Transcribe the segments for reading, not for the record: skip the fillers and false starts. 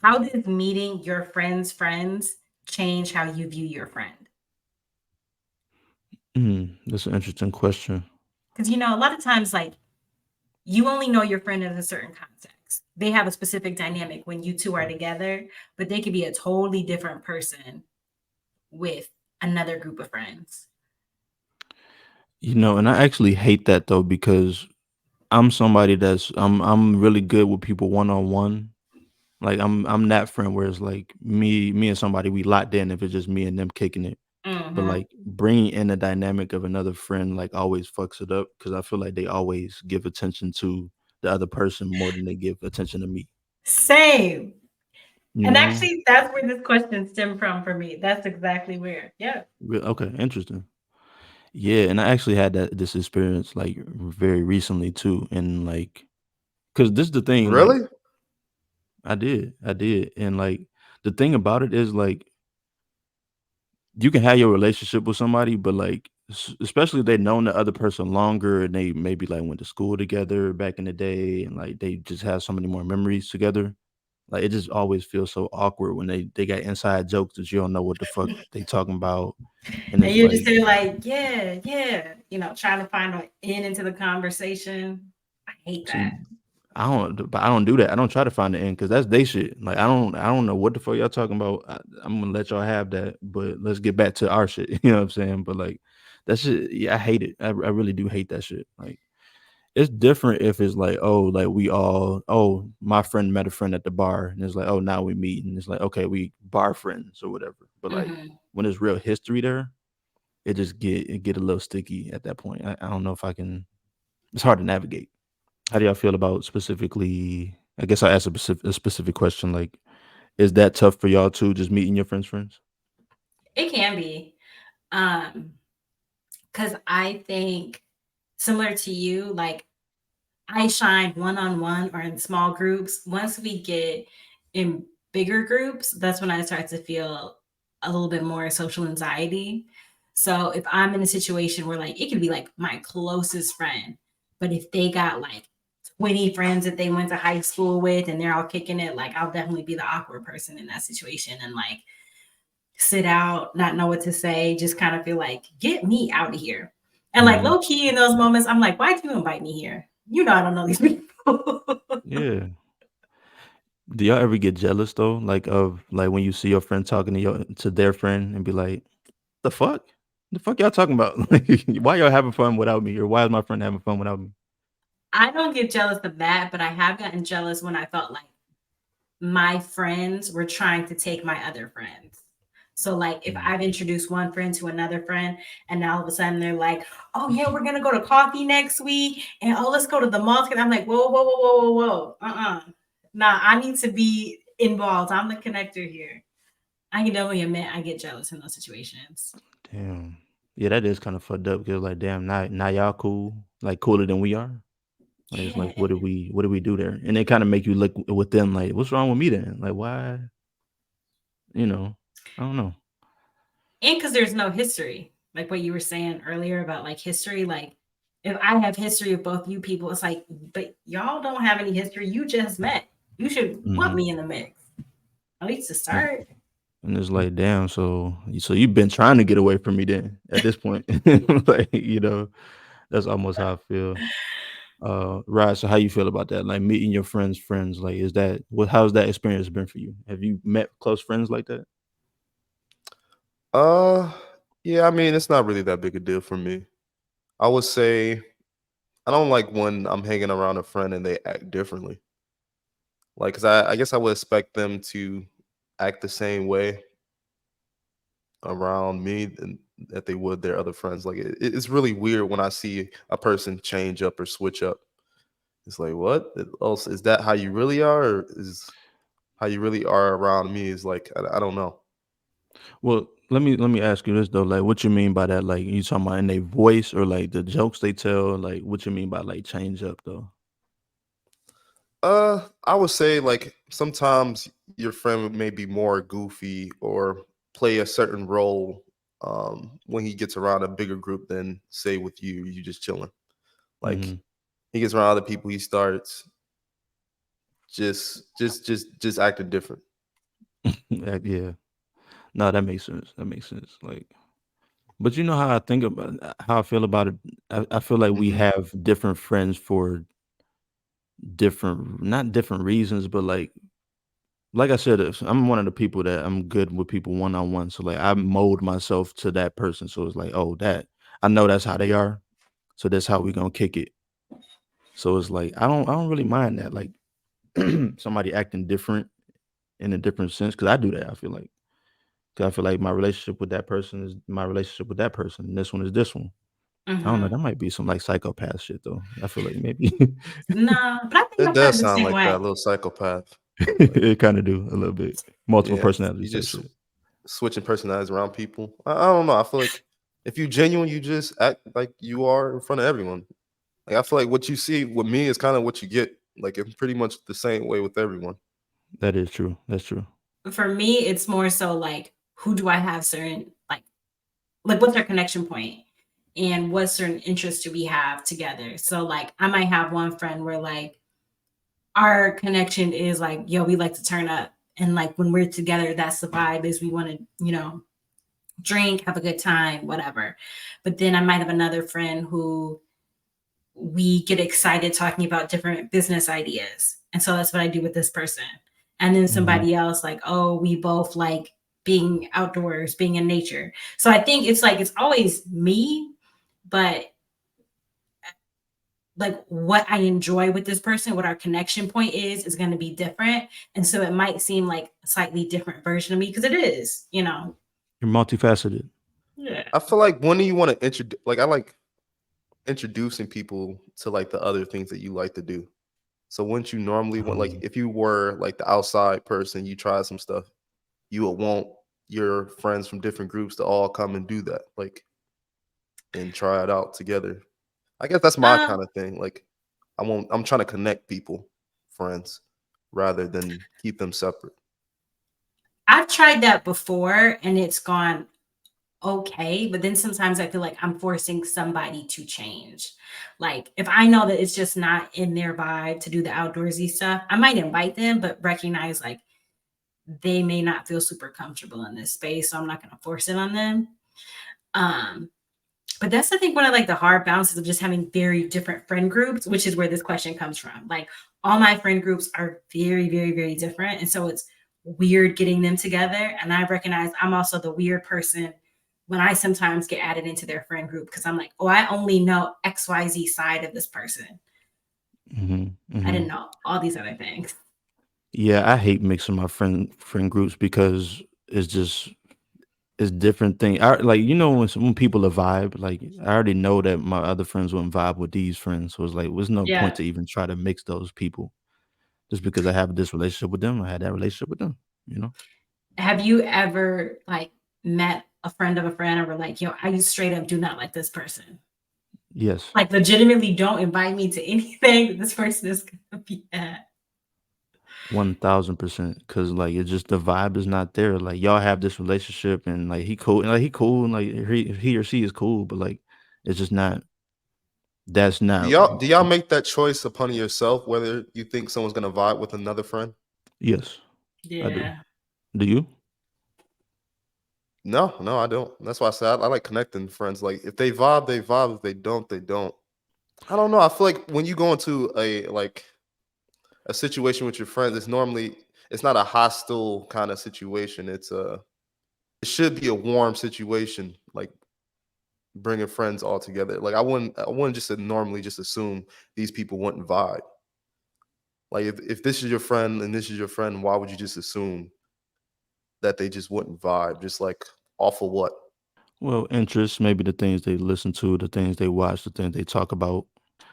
How does meeting your friends' friends change how you view your friend? That's an interesting question. Because a lot of times, like, you only know your friend in a certain context. They have a specific dynamic when you two are together, but they could be a totally different person with another group of friends. And I actually hate that though because I'm somebody I'm really good with people one on one. Like I'm that friend where it's like me and somebody we locked in if it's just me and them kicking it. But Hmm. like bringing in the dynamic of another friend like always fucks it up because I feel like they always give attention to the other person more than they give attention to me. Same. You And know? actually, that's where this question stemmed from for me. That's exactly where. Yeah. Okay, interesting. Yeah, and I actually had this experience like very recently too, and like, cause this is the thing, like Really? I did, and like the thing about it is like you can have your relationship with somebody, but like especially if they known the other person longer and they maybe like went to school together back in the day, and like they just have so many more memories together. Like it just always feels so awkward when they got inside jokes that you don't know what the fuck they talking about, and And it's you're just like there like, yeah, yeah, trying to find an end into the conversation. I hate see, that. but I don't do that. I don't try to find the end because that's they shit. Like I don't know what the fuck y'all talking about. I'm gonna let y'all have that, but let's get back to our shit. You know what I'm saying? But like that shit, yeah, I hate it. I really do hate that shit. Like it's different if it's like, oh, like we all, oh, my friend met a friend at the bar, and it's like, oh, now we meet, and it's like, okay, we bar friends or whatever. But like Hmm. when there's real history there, it get a little sticky at that point. I don't know if I can. It's hard to navigate. How do y'all feel about specifically? I guess I asked a specific question. Like, is that tough for y'all too? Just meeting your friends' friends? It can be. Um, because I think similar to you, like I shine one on one or in small groups. Once we get in bigger groups, that's when I start to feel a little bit more social anxiety. So if I'm in a situation where like it could be like my closest friend, but if they got like 20 friends that they went to high school with and they're all kicking it, like I'll definitely be the awkward person in that situation and like sit out, not know what to say, just kind of feel like, get me out of here. And like Hmm. low key in those moments, I'm like, why'd you invite me here? I don't know these people. Yeah. Do y'all ever get jealous though? Like of like when you see your friend talking to their friend and be like, the fuck? The fuck y'all talking about? Like, why y'all having fun without me? Or why is my friend having fun without me? I don't get jealous of that, but I have gotten jealous when I felt like my friends were trying to take my other friends. So like if Mm. I've introduced one friend to another friend and now all of a sudden they're like, oh yeah, we're gonna go to coffee next week and oh let's go to the mall. And I'm like, whoa, whoa, whoa, whoa, whoa, whoa. Nah, I need to be involved. I'm the connector here. I can definitely admit I get jealous in those situations. Damn. Yeah, that is kind of fucked up because like, damn, now y'all cool, like cooler than we are. Like it's like, Yeah. what did we do there? And they kind of make you look with them like, what's wrong with me then? Like, why? You know, I don't know. And because there's no history, like what you were saying earlier about like history, like if I have history of both you people, it's like, but y'all don't have any history. You just met. You should want Hmm. me in the mix, at least to start. And it's like, damn, so you've been trying to get away from me then at this point. Like, that's almost how I feel. Right. So how you feel about that? Like meeting your friends' friends. Like, is that how's that experience been for you? Have you met close friends like that? Uh, yeah. I mean, it's not really that big a deal for me. I would say I don't like when I'm hanging around a friend and they act differently. Like, cause I guess I would expect them to act the same way around me than that they would their other friends. Like, it's really weird when I see a person change up or switch up. It's like, what? Also, is that how you really are, or is how you really are around me? Is like, I don't know. Well, let me ask you this though. Like, what you mean by that? Like, you talking about in their voice or like the jokes they tell? Like, what you mean by like change up though? I would say like sometimes your friend may be more goofy or play a certain role when he gets around a bigger group than say with you just chilling. Like Hmm. he gets around other people, he starts just acting different. Yeah. No, that makes sense. That makes sense. Like, but you know how I think about how I feel about it. I feel like we Hmm. have different friends for different, not different reasons, but like I said, I'm one of the people that I'm good with people one on one. So like I mold myself to that person. So it's like, oh, that I know that's how they are. So that's how we gonna kick it. So it's like I don't really mind that. Like somebody acting different in a different sense because I do that. I feel like 'cause I feel like my relationship with that person is my relationship with that person. And this one is this one. I don't know. Mhm. That might be some like psychopath shit though. I feel like maybe No, but I think It I'm kind does of the sound same like that, a way. little psychopath. Like, it kind of do a little bit. Multiple yeah, you personalities type just shit. switching personalities around people. I don't know. I feel like if you genuine, you just act like you are in front of everyone. Like I feel like what you see with me is kind of what you get. Like it's pretty much the same way with everyone. That is true. That's true. For me, it's more so like who do I have certain like what's our connection point and what certain interests do we have together. So like I might have one friend where like our connection is like, yo, we like to turn up. And like when we're together, that's the vibe is we want to, drink, have a good time, whatever. But then I might have another friend who we get excited talking about different business ideas. And so that's what I do with this person. And then Hmm. somebody else, like, oh, we both like being outdoors, being in nature. So I think it's like, it's always me, but like what I enjoy with this person, what our connection point is going to be different. And so it might seem like a slightly different version of me because it is. You're multifaceted. Yeah. I feel like when do you want to introduce? Like I like introducing people to like the other things that you like to do. So wouldn't you normally want like Um, if you were like the outside person, you try some stuff, you would want your friends from different groups to all come and do that, like and try it out together. I guess that's my Um, kind of thing. Like I'm trying to connect people, friends, rather than keep them separate. I've tried that before and it's gone okay, but then sometimes I feel like I'm forcing somebody to change. Like if I know that it's just not in their vibe to do the outdoorsy stuff, I might invite them, but recognize like they may not feel super comfortable in this space, so I'm not going to force it on them. Um, but that's I think one of like the hard balances of just having very different friend groups, which is where this question comes from. Like all my friend groups are very, very, very different, and so it's weird getting them together. And I recognize I'm also the weird person when I sometimes get added into their friend group because I'm like, oh, I only know XYZ side of this person. mhm, I didn't mhm. know all these other things. Yeah, I hate mixing my friend groups because it's just it's different thing. I like when people are vibe, like I already know that my other friends wouldn't vibe with these friends, so it's like there's no point Yeah. to even try to mix those people just because I have this relationship with them. I had that relationship with them. You know. Have you ever like met a friend of a friend and were like, yo, I straight up do not like this person? Yes. Like legitimately don't invite me to anything that this person is gonna be at. 1000%, because like it's just the vibe is not there. Like y'all have this relationship and he cool and like he or she is cool, but like it's just not that's Do not y'all make that choice upon yourself whether you think someone's gonna vibe with another friend? yes, I do. Yeah. Do you? No, no, I don't. That's why I said I like connecting friends. Like if they vibe, they vibe. If they don't, they don't. I don't know. I feel like when you go into a situation with your friends, it's not a hostile kind of situation. It should be a warm situation, like bringing friends all together. Like I wouldn't just normally just assume these people wouldn't vibe. Like if this is your friend and this is your friend, why would you just assume that they just wouldn't vibe? Just like off of what? Well, interests, maybe the things they listen to, the things they watch, the things they talk about.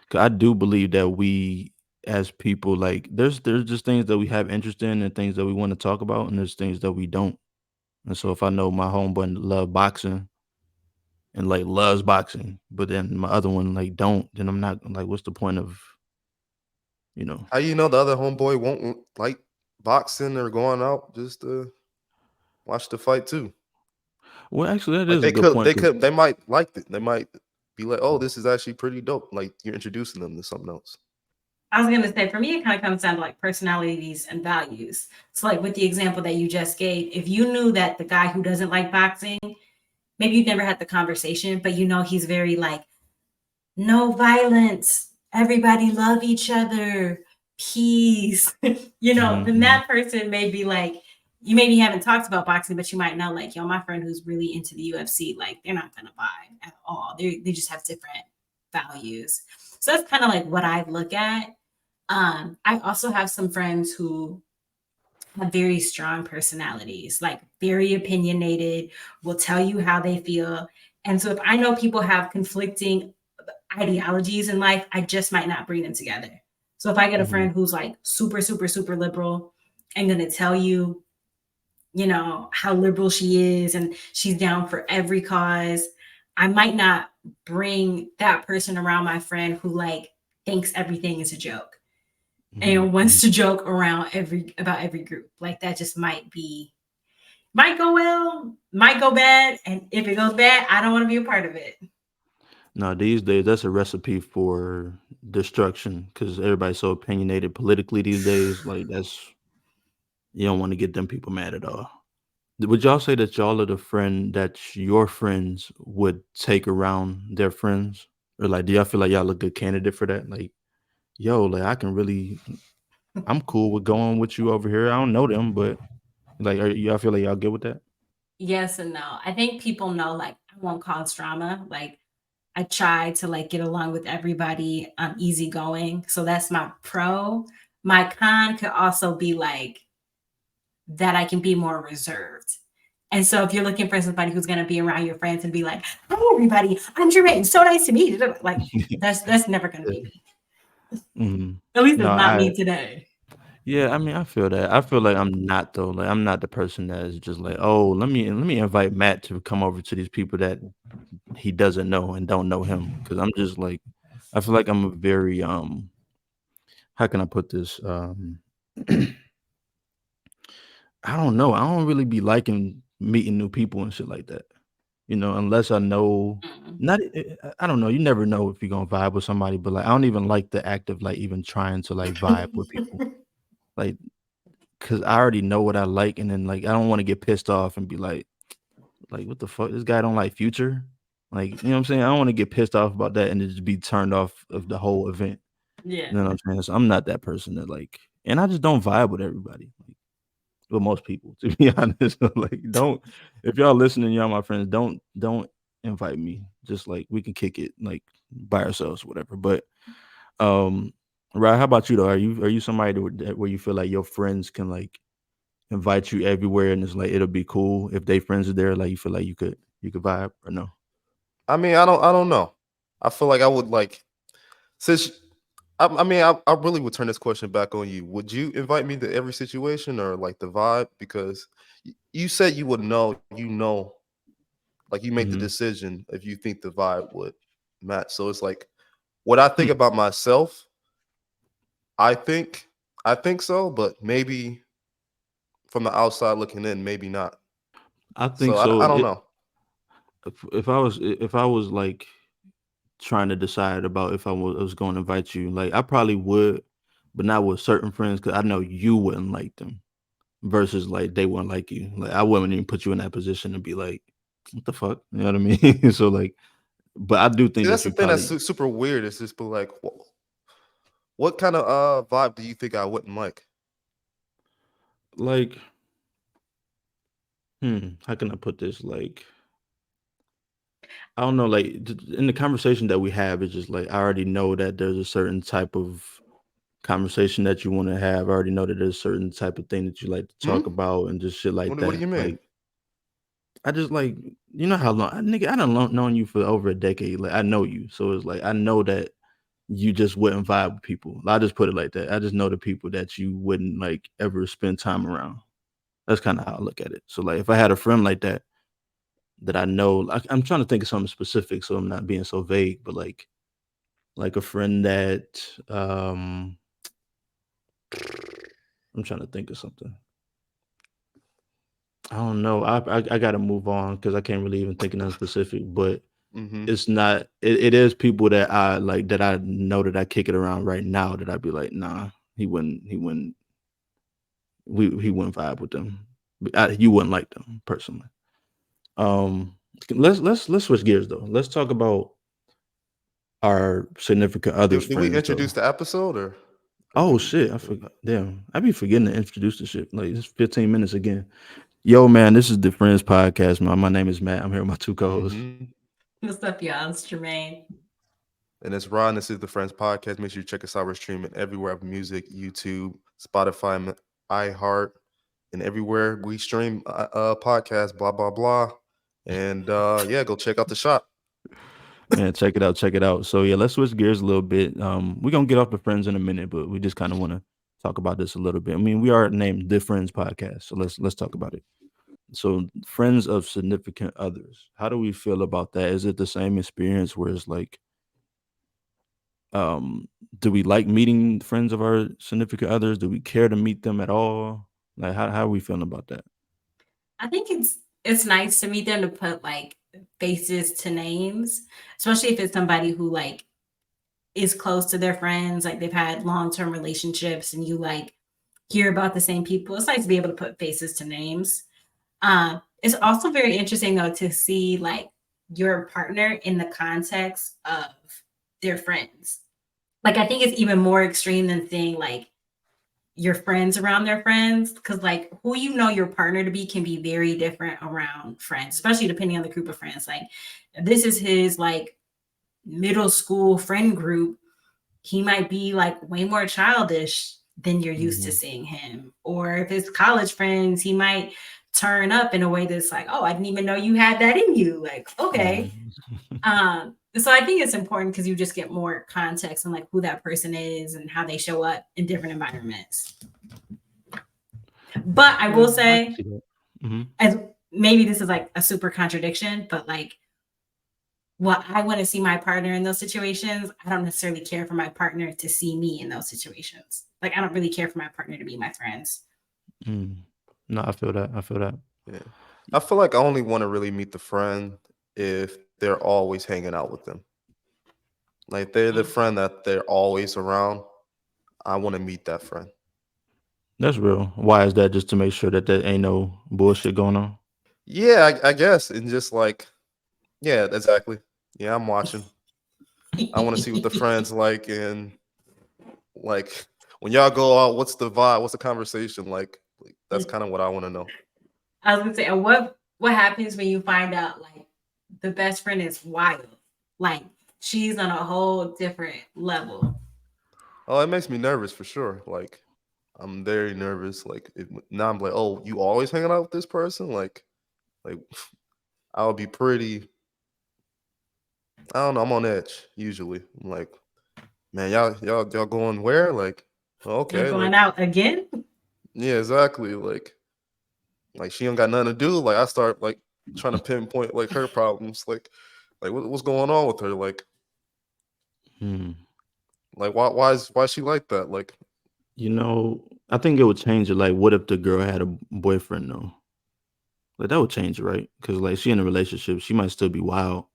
'Cause I do believe that we as people, like there's just things that we have interest in and things that we want to talk about, and there's things that we don't. And so if I know my homeboy love boxing and like loves boxing, but then my other one like don't, then I'm not like, what's the point of, you know? How you know the other homeboy won't like boxing or going out just to watch the fight too? Well, actually, that Like is a good point because they might like it. They might be like, oh, this is actually pretty dope. Like you're introducing them to something else. I was gonna say for me, it kind of comes down to like personalities and values. So, like with the example that you just gave, if you knew that the guy who doesn't like boxing, maybe you've never had the conversation, but you know he's very like no violence, everybody love each other, peace. Mhm, Then mhm, that person may be like, you maybe haven't talked about boxing, but you might know, like, yo, my friend who's really into the UFC, like, they're not gonna vibe at all. They just have different values. So that's kind of like what I look at. I also have some friends who have very strong personalities, like very opinionated, will tell you how they feel. And so if I know people have conflicting ideologies in life, I just might not bring them together. So if I get a mhm, friend who's like super, super, super liberal and gonna tell you, how liberal she is and she's down for every cause, I might not bring that person around my friend who like thinks everything is a joke mhm, and wants mhm. to joke around every group. Like that just might go well, might go bad, and if it goes bad, I don't want to be a part of it. No, these days that's a recipe for destruction because everybody's so opinionated politically these days. Like that's you don't want to get them people mad at all. Would y'all say that y'all are the friend that your friends would take around their friends? Or like do y'all feel like y'all a good candidate for that? Like, yo, like I can really I'm cool with going with you over here. I don't know them, but like are y'all feel like y'all good with that? Yes and no. I think people know like I won't cause drama. Like I try to like get along with everybody. I'm easygoing. So that's my pro. My con could also be like that I can be more reserved. And so if you're looking for somebody who's gonna be around your friends and be like, "Hi everybody, I'm Jermayne. So nice to meet you." Like that's never gonna be Yeah. me. Mhm. At least No, it's not me today. yeah, I mean, I feel that. I feel like I'm not though. Like I'm not the person that is just like, oh, let me invite Matt to come over to these people that he doesn't know and don't know him. Cause I'm just like, I feel like I'm a very how can I put this? I don't know. I don't really be liking meeting new people and shit like that. Unless I know Mm. not I don't know. You never know if you're gonna vibe with somebody, but like I don't even like the act of like even trying to like vibe with people. Like 'cause I already know what I like, and then, like, I don't wanna get pissed off and be like, "What the fuck? This guy don't like Future?" Like, you know what I'm saying? I don't wanna get pissed off about that and then just be turned off of the whole event. Yeah. You know what I'm saying? So, I'm not that person that, like and I just don't vibe with everybody, like, with most people, to be honest. So, like, don't if y'all listening, y'all my friends, don't invite me. Just, like, we can kick it, like, by ourselves, whatever, but, um, Ryan, how about you, though? Are you somebody that where you feel like your friends can, like invite you everywhere and it's like it'll be cool if they friends are there, like you feel like you could vibe or no? I mean, I don't know. I feel like I would like since I mean, I really would turn this question back on you. Would you invite me to every situation or like the vibe? Because you said you would know, like you make the Mhm. decision if you think the vibe would match. So it's like what I think Hmm, about myself, I think I think so, but maybe from the outside looking in, maybe not. I So think so. I don't know. If I was like trying to decide about if I was going to invite you, like I probably would, but not with certain friends because I know you wouldn't like them versus like they wouldn't like you. Like I wouldn't even put you in that position to be like, what the fuck, you know what I mean? So like, but I do think See, that that's the you thing that's probably super weird. It's just be like, what kind of vibe do you think I wouldn't like? like, how can I put this? Like I don't know, like in the conversation that we have, it's just like I already know that there's a certain type of conversation that you want to have. I already know that there's a certain type of thing that you like to talk Hmm? about and just shit like What do that. you mean? Like I just like you know how long nigga I done known you for over a decade. Like I know you, so it's like I know that you just wouldn't vibe with people. I just put it like that. I just know the people that you wouldn't like ever spend time around. That's kind of how I look at it. So like if I had a friend like that I know, I'm trying to think of something specific, so I'm not being so vague, but like a friend that I'm trying to think of something. I don't know. I gotta move on because I can't really even think of nothing specific. But Mhm. it's not. It is people that I like that I know that I kick it around right now that I'd be like, nah, he wouldn't he wouldn't vibe with them. You wouldn't like them personally. Um, let's switch gears though. Let's talk about our significant others' Did we friends introduce though. the episode or Oh did we? shit, I forgot. Damn, I be forgetting to introduce the shit. Like it's 15 minutes again. Yo, man, this is the Friends Podcast, man. My name is Matt. I'm here with my two co-hosts. Mhm. What's up, y'all? It's Jermaine. And it's Ron. This is the Friends Podcast. Make sure you check us out. We're streaming everywhere: Apple Music, YouTube, Spotify, iHeart, and everywhere we stream podcasts. Blah blah blah. And yeah, go check out the shop. Man, check it out, check it out. So yeah, let's switch gears a little bit. We're gonna get off the friends in a minute, but we just kind of want to talk about this a little bit. I mean, we are named the Friends Podcast, so let's talk about it. So, friends of significant others. How do we feel about that? Is it the same experience where it's like, um, do we like meeting friends of our significant others? Do we care to meet them at all? Like, how are we feeling about that? I think it's nice to meet them to put like faces to names, especially if it's somebody who like is close to their friends, like they've had long-term relationships and you like hear about the same people. It's nice to be able to put faces to names. It's also very interesting though to see like your partner in the context of their friends. Like I think it's even more extreme than seeing like your friends around their friends because like who you know your partner to be can be very different around friends, especially depending on the group of friends. Like if this is his like middle school friend group, he might be like way more childish than you're used to Hmm. seeing him. Or if it's college friends, he might turn up in a way that's like, oh, I didn't even know you had that in you. Like, okay. Hmm. So I think it's important because you just get more context on like who that person is and how they show up in different environments. But I Yeah, will I can say, see that. Hmm. as maybe this is like a super contradiction, but like what I want to see my partner in those situations, I don't necessarily care for my partner to see me in those situations. Like I don't really care for my partner to be my friends. Mm. No, I feel that. I feel that. Yeah, I feel like I only want to really meet the friend if they're always hanging out with them. Like they're the Mm. friend that they're always around. I want to meet that friend. That's real. Why is that? Just to make sure that there ain't no bullshit going on. Yeah, I guess. And just like, yeah, exactly. Yeah, I'm watching. I want to see what the friends like and like when y'all go out, what's the vibe? What's the conversation like? Like that's kind of what I want to know. I was gonna say, and what happens when you find out like the best friend is wild? Like she's on a whole different level. Oh, it makes me nervous for sure. Like I'm very nervous. Like now I'm like, oh, you always hanging out with this person? Like I'll be pretty. I don't know. I'm on edge usually. I'm like, man, y'all going where? Like, You're okay, going like out again? yeah, exactly. Like she don't got nothing to do. Like I start like trying to pinpoint like her problems. Like what's going on with her? Hmm. Like why is she like that? Like I think it would change it. Like, what if the girl had a boyfriend though? Like that would change it, right? Because like she in a relationship, she might still be wild.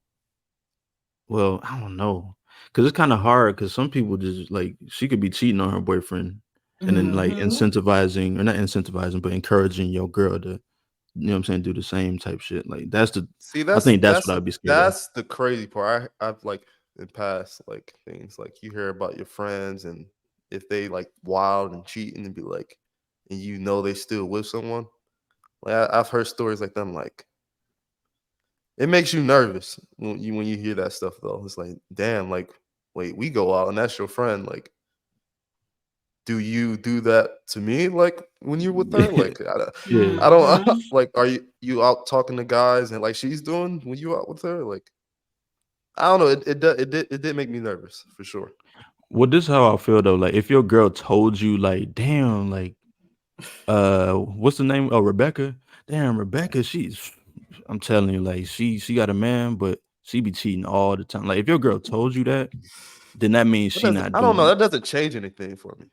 Well, I don't know, because it's kind of hard. Because some people just like she could be cheating on her boyfriend, and then like Hmm. incentivizing or not incentivizing, but encouraging your girl to, what I'm saying, do the same type shit. Like see I that's think that's that's what I'd be scared of. that's the crazy part. I've like in past like things like you hear about your friends and if they like wild and cheating and be like and you know they still with someone. Like I've heard stories like them. Like it makes you nervous when you hear that stuff though. It's like damn. Like wait, we go out and that's your friend. Like do you do that to me? Like when you're with her? Like Yeah. I don't Hmm. like. Are you out talking to guys and like she's doing when you out with her? Like I don't know. It did make me nervous for sure. Well, this is how I feel though. Like if your girl told you, like, damn, like, what's the name? Oh, Rebecca. Damn, Rebecca. I'm telling you, like, she got a man, but she be cheating all the time. Like, if your girl told you that, then that means That she doesn't. not I don't know. doing it. That doesn't change anything for me.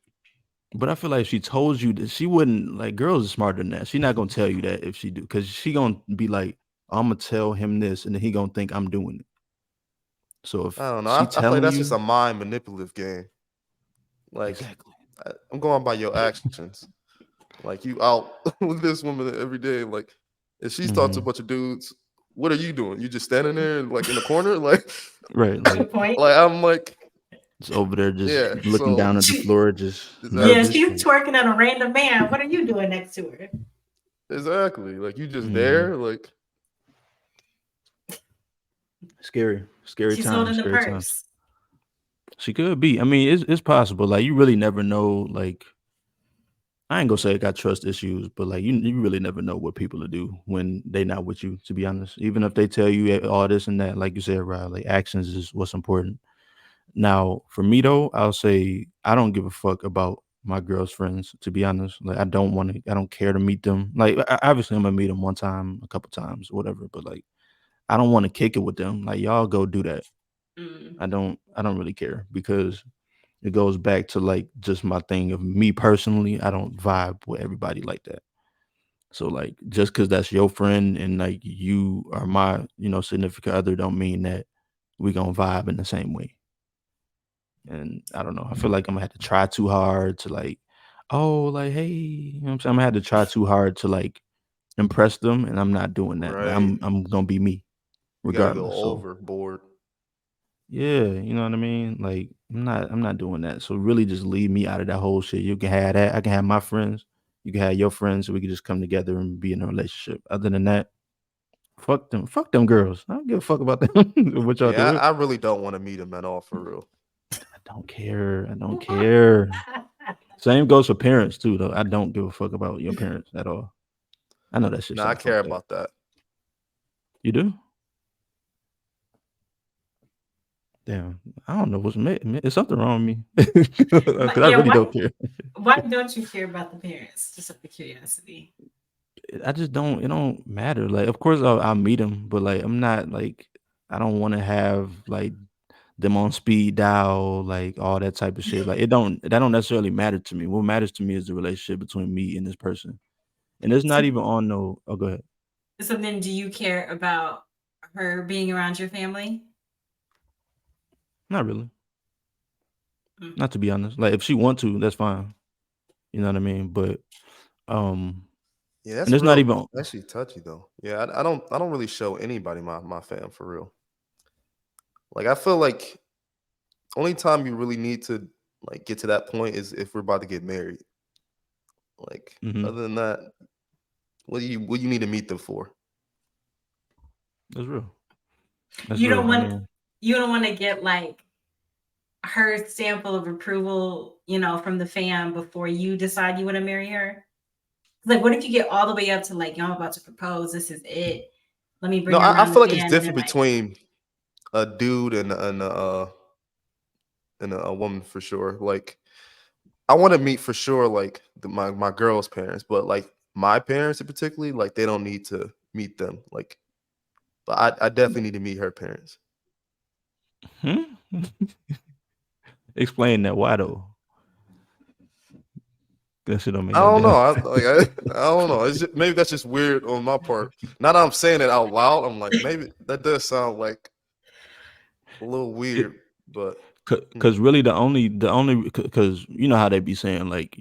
But I feel like if she told you that, she wouldn't. Like, girls are smarter than that. She not gonna tell you that if she do, because she gonna be like, I'm gonna tell him this, and then he gonna think I'm doing it. So I if don't know. she I feel like telling that's just you a mind manipulative game. Like exactly. I'm going by your actions. Like you out with this woman every day. Like if she's talking to a Hmm. bunch of dudes, what are you doing? You just standing there like in the corner? Like Right, Good point. like I'm like, just over there, just yeah. looking So down at the She, floor, just yeah, exactly. nervous. she's twerking at a random man. What are you doing next to her? Exactly. Like you just Hmm. there, like Scary She's holding times, the scary times. purse. She could be. I mean, it's possible. Like you really never know. Like I ain't gonna say I got trust issues, but like you really never know what people will do when they not with you. To be honest, even if they tell you all this and that, like you said, right? Like actions is what's important. Now, for me though, I'll say I don't give a fuck about my girl's friends. To be honest, like I don't want to. I don't care to meet them. Like obviously, I'm gonna meet them one time, a couple times, whatever. But like I don't want to kick it with them. Like y'all go do that. Mm. I don't really care because it goes back to like just my thing of me personally. I don't vibe with everybody like that. So like just because that's your friend and like you are my significant other don't mean that we gonna vibe in the same way. And I don't know. I feel like I'm gonna have to try too hard to like, oh, like hey, what I'm saying? I'm gonna have to try too hard to like impress them, and I'm not doing that. Like right. I'm gonna be me You gotta go regardless. So overboard. yeah, you know what I mean? Like I'm not doing that. So really just leave me out of that whole shit. You can have that. I can have my friends. You can have your friends, so we can just come together and be in a relationship. Other than that, fuck them. Fuck them girls. I don't give a fuck about them. What y'all Yeah, do? I really don't want to meet him at all for real. I don't care. I don't care. Same goes for parents too, though. I don't give a fuck about your parents at all. I know that shit Nah, I sound care fucked up. about that. You do? Damn. I don't know what's it's something wrong with me. Because I Yeah, really why don't care. why don't you care about the parents? Just out of curiosity. I just don't. It don't matter. Like, of course, I'll meet them, but like, I'm not like. I don't want to have like them on speed dial, like all that type of shit. Like, it don't. That don't necessarily matter to me. What matters to me is the relationship between me and this person, and it's not So, even on no. Oh, go ahead. so then do you care about her being around your family? Not really. Mm. Not to be honest. Like, if she want to, that's fine. You know what I mean? But um, Yeah, and that's it's not real. even. Actually, touchy though. Yeah, I don't really show anybody my fam for real. Like I feel like only time you really need to like get to that point is if we're about to get married. Like Hmm. other than that, what you need to meet them for? That's real. That's You don't real. I want mean, you don't want to get like her sample of approval, from the fam before you decide you want to marry her. Like, what if you get all the way up to like, I'm about to propose, this is it. Let me No, bring I around the feel like it's fam, and they're different like, between a dude and a woman for sure. Like I want to meet for sure like my girl's parents, but like my parents in particularly, like they don't need to meet them. Like, but I definitely need to meet her parents. hmm? Explain that. Why though? That shit don't make I no don't know. damn. I don't know. Maybe that's just weird on my part. Now that I'm saying it out loud, I'm like, maybe that does sound like a little It, weird, but hmm. Cause really the only cause you know how they be saying like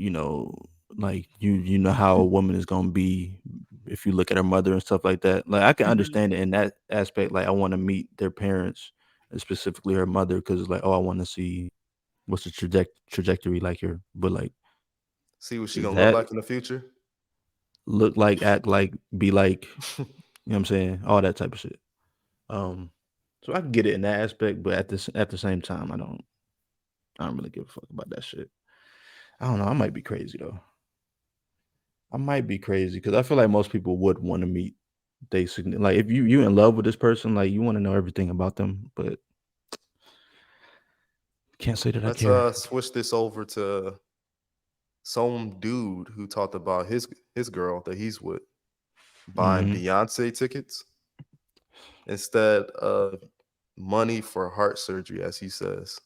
like you know how a woman is gonna be if you look at her mother and stuff like that. Like I can mhm. understand it in that aspect. Like I want to meet their parents, and specifically her mother, because it's like I want to see what's the trajectory like here. But like See what she gonna look that like in the future. look like act like be like you know what I'm saying all that type of shit. Um, so I can get it in that aspect, but at the same time I don't really give a fuck about that shit. I don't know. I might be crazy though. I might be crazy because I feel like most people would want to meet like if you in love with this person, like you want to know everything about them, but can't say that I Let's care. switch this over to some dude who talked about his girl that he's with buying Hmm. Beyonce tickets instead of money for heart surgery, as he says.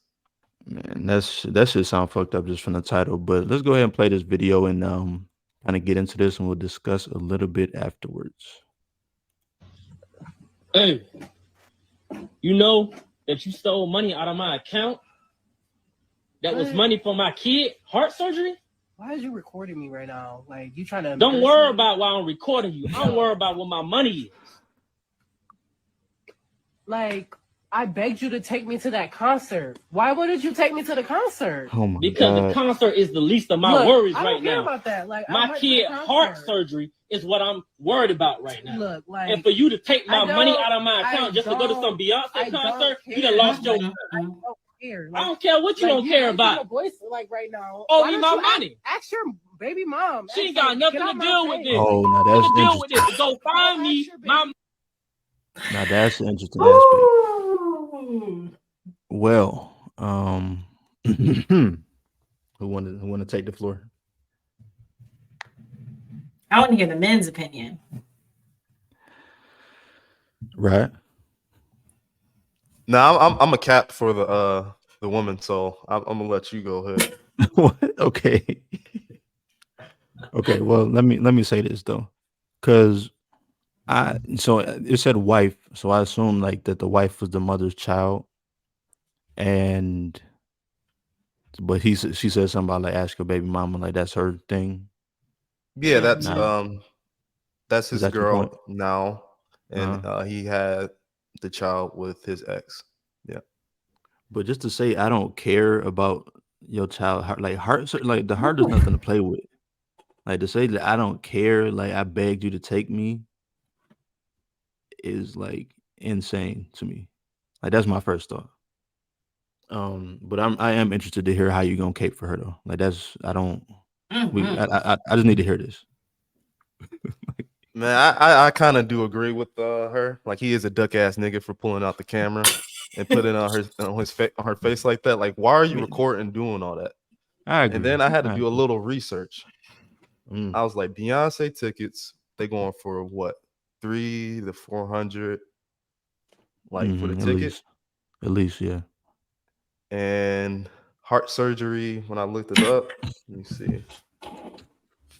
Man, that should sound fucked up just from the title. But let's go ahead and play this video and kind of get into this, and we'll discuss a little bit afterwards. Hey, you know, that you stole money out of my account. That was What? money for my kid heart surgery. Why is you recording me right now? Like you trying to Don't embarrass worry me? about why I'm recording you. I don't worry about what my money is. Like I begged you to take me to that concert. Why wouldn't you take me to the concert? Oh my Because the god. concert is the least of my Look, worries I right don't care now. about that. Like I My went to kid the heart concert. surgery is what I'm worried about right now. Look, like And for you to take my I money don't- out of my I account just to go to some don't- Beyonce I don't concert, you care. done lost your. Mhm, I mhm. don't care. I Like, don't care what you don't care raising about. your voice like right now. Owe Why me don't my you money. Ask your baby mom. She ain't Ask, got like, nothing get to out my deal with face. this. Oh, now Nothing that's to deal with interesting. this. Go find ask me your my. baby. Now that's an interesting aspect. Ooh. Well, who wanna take the floor? I want to hear the men's opinion. Right. Now I'm a cap for the woman, so I'm gonna let you go ahead. What? Okay. Okay. Well, let me say this though, because it said wife, so I assume like that the wife was the mother's child, and but she said something about like ask your baby mama, like that's her thing. Yeah, Mhm. that's Is his that your point? girl now, and Uh-huh. he had the child with his ex. Yeah. But just to say I don't care about your child heart, like like the heart is nothing to play with. Like to say that I don't care, like I begged you to take me, is like insane to me. Like that's my first thought. But I am interested to hear how you gonna cape for her though. Like that's I don't Mhm. I just need to hear this. Man, I kind of do agree with her. Like he is a duck ass nigga for pulling out the camera and putting it on her face like that. Like, why are you Yeah, recording and doing all that? I And agree. then I had to I do a agree. little research. Mm, I was like, Beyonce tickets, they going for what, 300 to 400, like for the at ticket. least. At least, yeah. And heart surgery, when I looked it up, let me see,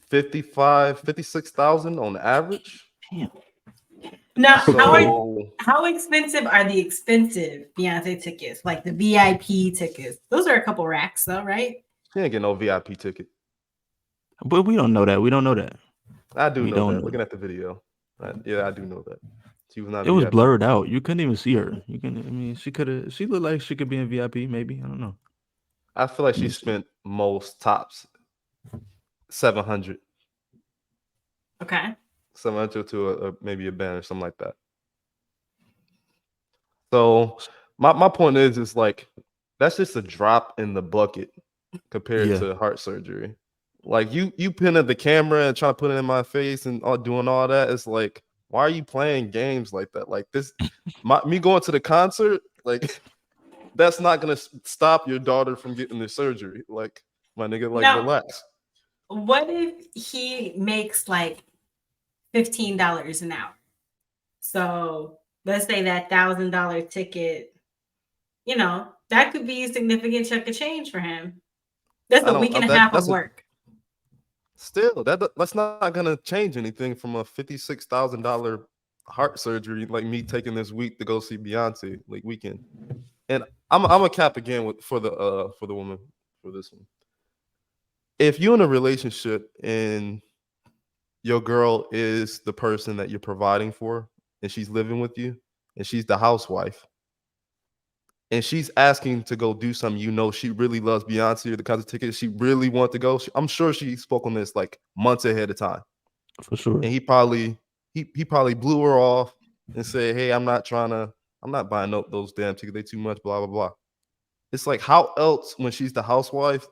56,000 on average. Damn. Now, Okay. how expensive are the expensive Beyonce tickets? Like the VIP tickets? Those are a couple racks, though, right? She ain't get no VIP ticket. But we don't know that. We don't know that. I do We know don't that. know Looking that. at the video, yeah, I do know that she was not It was VIP. blurred out. You couldn't even see her. You can. I mean, she looked like she could be in VIP. Maybe I don't know. I feel like Let she me see. spent most tops 700, Okay. 700 to maybe a band or something like that. So my point is like that's just a drop in the bucket compared Yeah. to heart surgery. Like you pinning the camera and trying to put it in my face and all doing all that. It's like, why are you playing games like that? Like this, me going to the concert, like that's not gonna stop your daughter from getting the surgery. Like my nigga, like Now, relax. what if he makes like $15 an hour? So let's say that $1,000 ticket, that could be a significant chunk of change for him. That's I a don't week and a half of that's a work. still that's not gonna change anything from a $56,000 heart surgery like me taking this week to go see Beyonce like weekend. And I'm a cap again for the woman for this one. If you're in a relationship and your girl is the person that you're providing for and she's living with you and she's the housewife and she's asking to go do something, she really loves Beyonce or the kinds of tickets she really wants to go. I'm sure she spoke on this like months ahead of time. For sure. And he probably blew her off and said, "Hey, I'm not buying those damn tickets. They too much, blah blah blah." It's like, how else when she's the housewife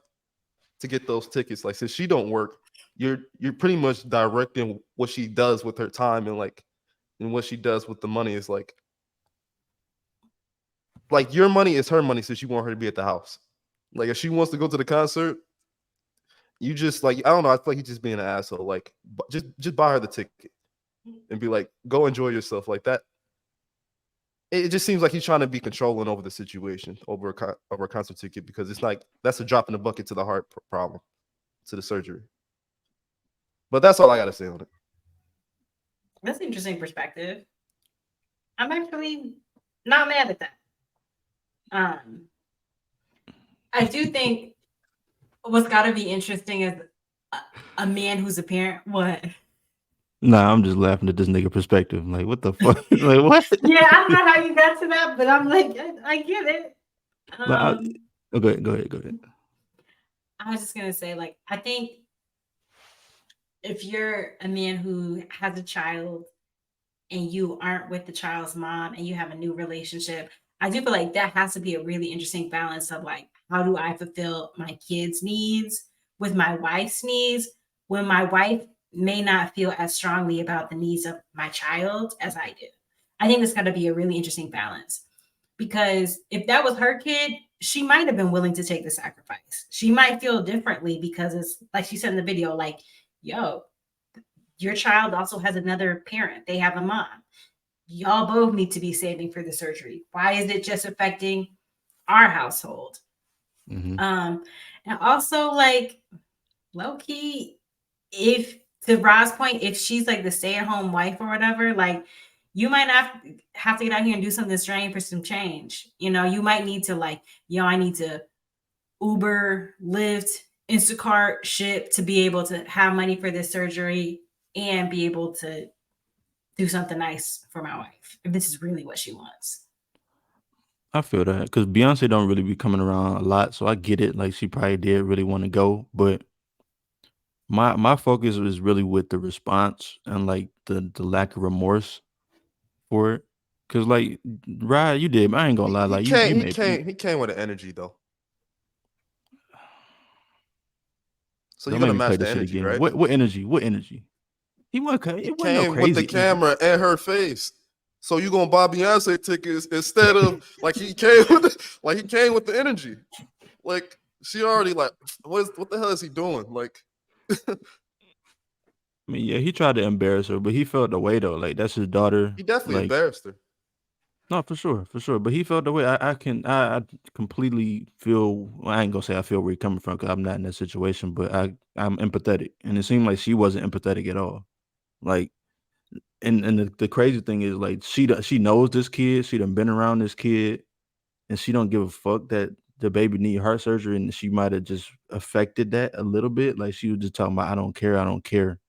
to get those tickets? Like, since she don't work, you're pretty much directing what she does with her time and what she does with the money is like your money is her money since you want her to be at the house. Like if she wants to go to the concert, you just like, I don't know, I feel like he's just being an asshole. Like just buy her the ticket and be like, go enjoy yourself like that. It just seems like he's trying to be controlling over the situation over a concert ticket because it's like that's a drop in the bucket to the heart problem, to the surgery. But that's all I gotta say on it. That's an interesting perspective. I'm actually not mad at that. Um, I do think what's got to be interesting is a, a man who's a parent. What? Nah, I'm just laughing at this nigga perspective. Like, what the fuck? Like, what? Yeah, I don't know how you got to that, but I'm like, I get it. Like, Um, okay, go ahead. I was just gonna say, like, I think if you're a man who has a child and you aren't with the child's mom and you have a new relationship, I do feel like that has to be a really interesting balance of like, how do I fulfill my kids' needs with my wife's needs when my wife may not feel as strongly about the needs of my child as I do. I think it's got to be a really interesting balance because if that was her kid, she might have been willing to take the sacrifice. She might feel differently because it's like she said in the video, like, yo, your child also has another parent. They have a mom. Y'all both need to be saving for the surgery. Why is it just affecting our household? Mm-hmm. And also like low key, if to Rod's point, if she's like the stay-at-home wife or whatever, like you might not have to get out here and do something strange for some change. You know, you might need to like, I need to Uber, Lyft, Instacart, ship to be able to have money for this surgery and be able to do something nice for my wife if this is really what she wants. I feel that because Beyonce don't really be coming around a lot, so I get it. Like, she probably did really want to go, but my focus is really with the response and like the lack of remorse for it. Cause like, right, you did. I ain't gonna lie. He Like, you came. He made came. He came with an energy though. So you're don't make gonna me play match the this shit energy, again. right? What energy? What energy? He It wasn't no came with the crazy energy. camera and her face. So you gonna buy Beyonce tickets instead of like he came with like he came with the energy. Like she already like what the hell is he doing? Like I mean, yeah, he tried to embarrass her, but he felt the way though. Like, that's his daughter. he definitely Like, embarrassed her. no, for sure, for sure. But he felt the way. I completely feel. Well, I ain't gonna say I feel where you're coming from because I'm not in that situation. But I'm empathetic, and it seemed like she wasn't empathetic at all. Like, and the crazy thing is like she knows this kid. She done been around this kid, and she don't give a fuck that the baby need heart surgery, and she might have just affected that a little bit. Like, she was just talking about, I don't care, I don't care.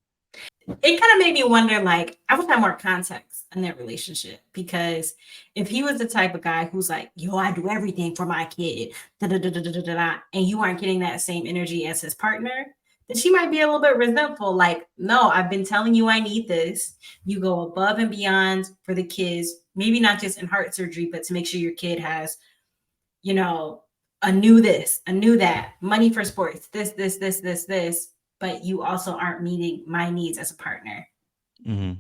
It kind of made me wonder, like, I wish I had more context in their relationship because if he was the type of guy who's like, yo, I do everything for my kid, da, da, da, da, da, da, da, da, and you aren't getting that same energy as his partner, then she might be a little bit resentful. Like, no, I've been telling you I need this. You go above and beyond for the kids, maybe not just in heart surgery, but to make sure your kid has, you know, a new this, a new that, money for sports, this, but you also aren't meeting my needs as a partner. Hmm.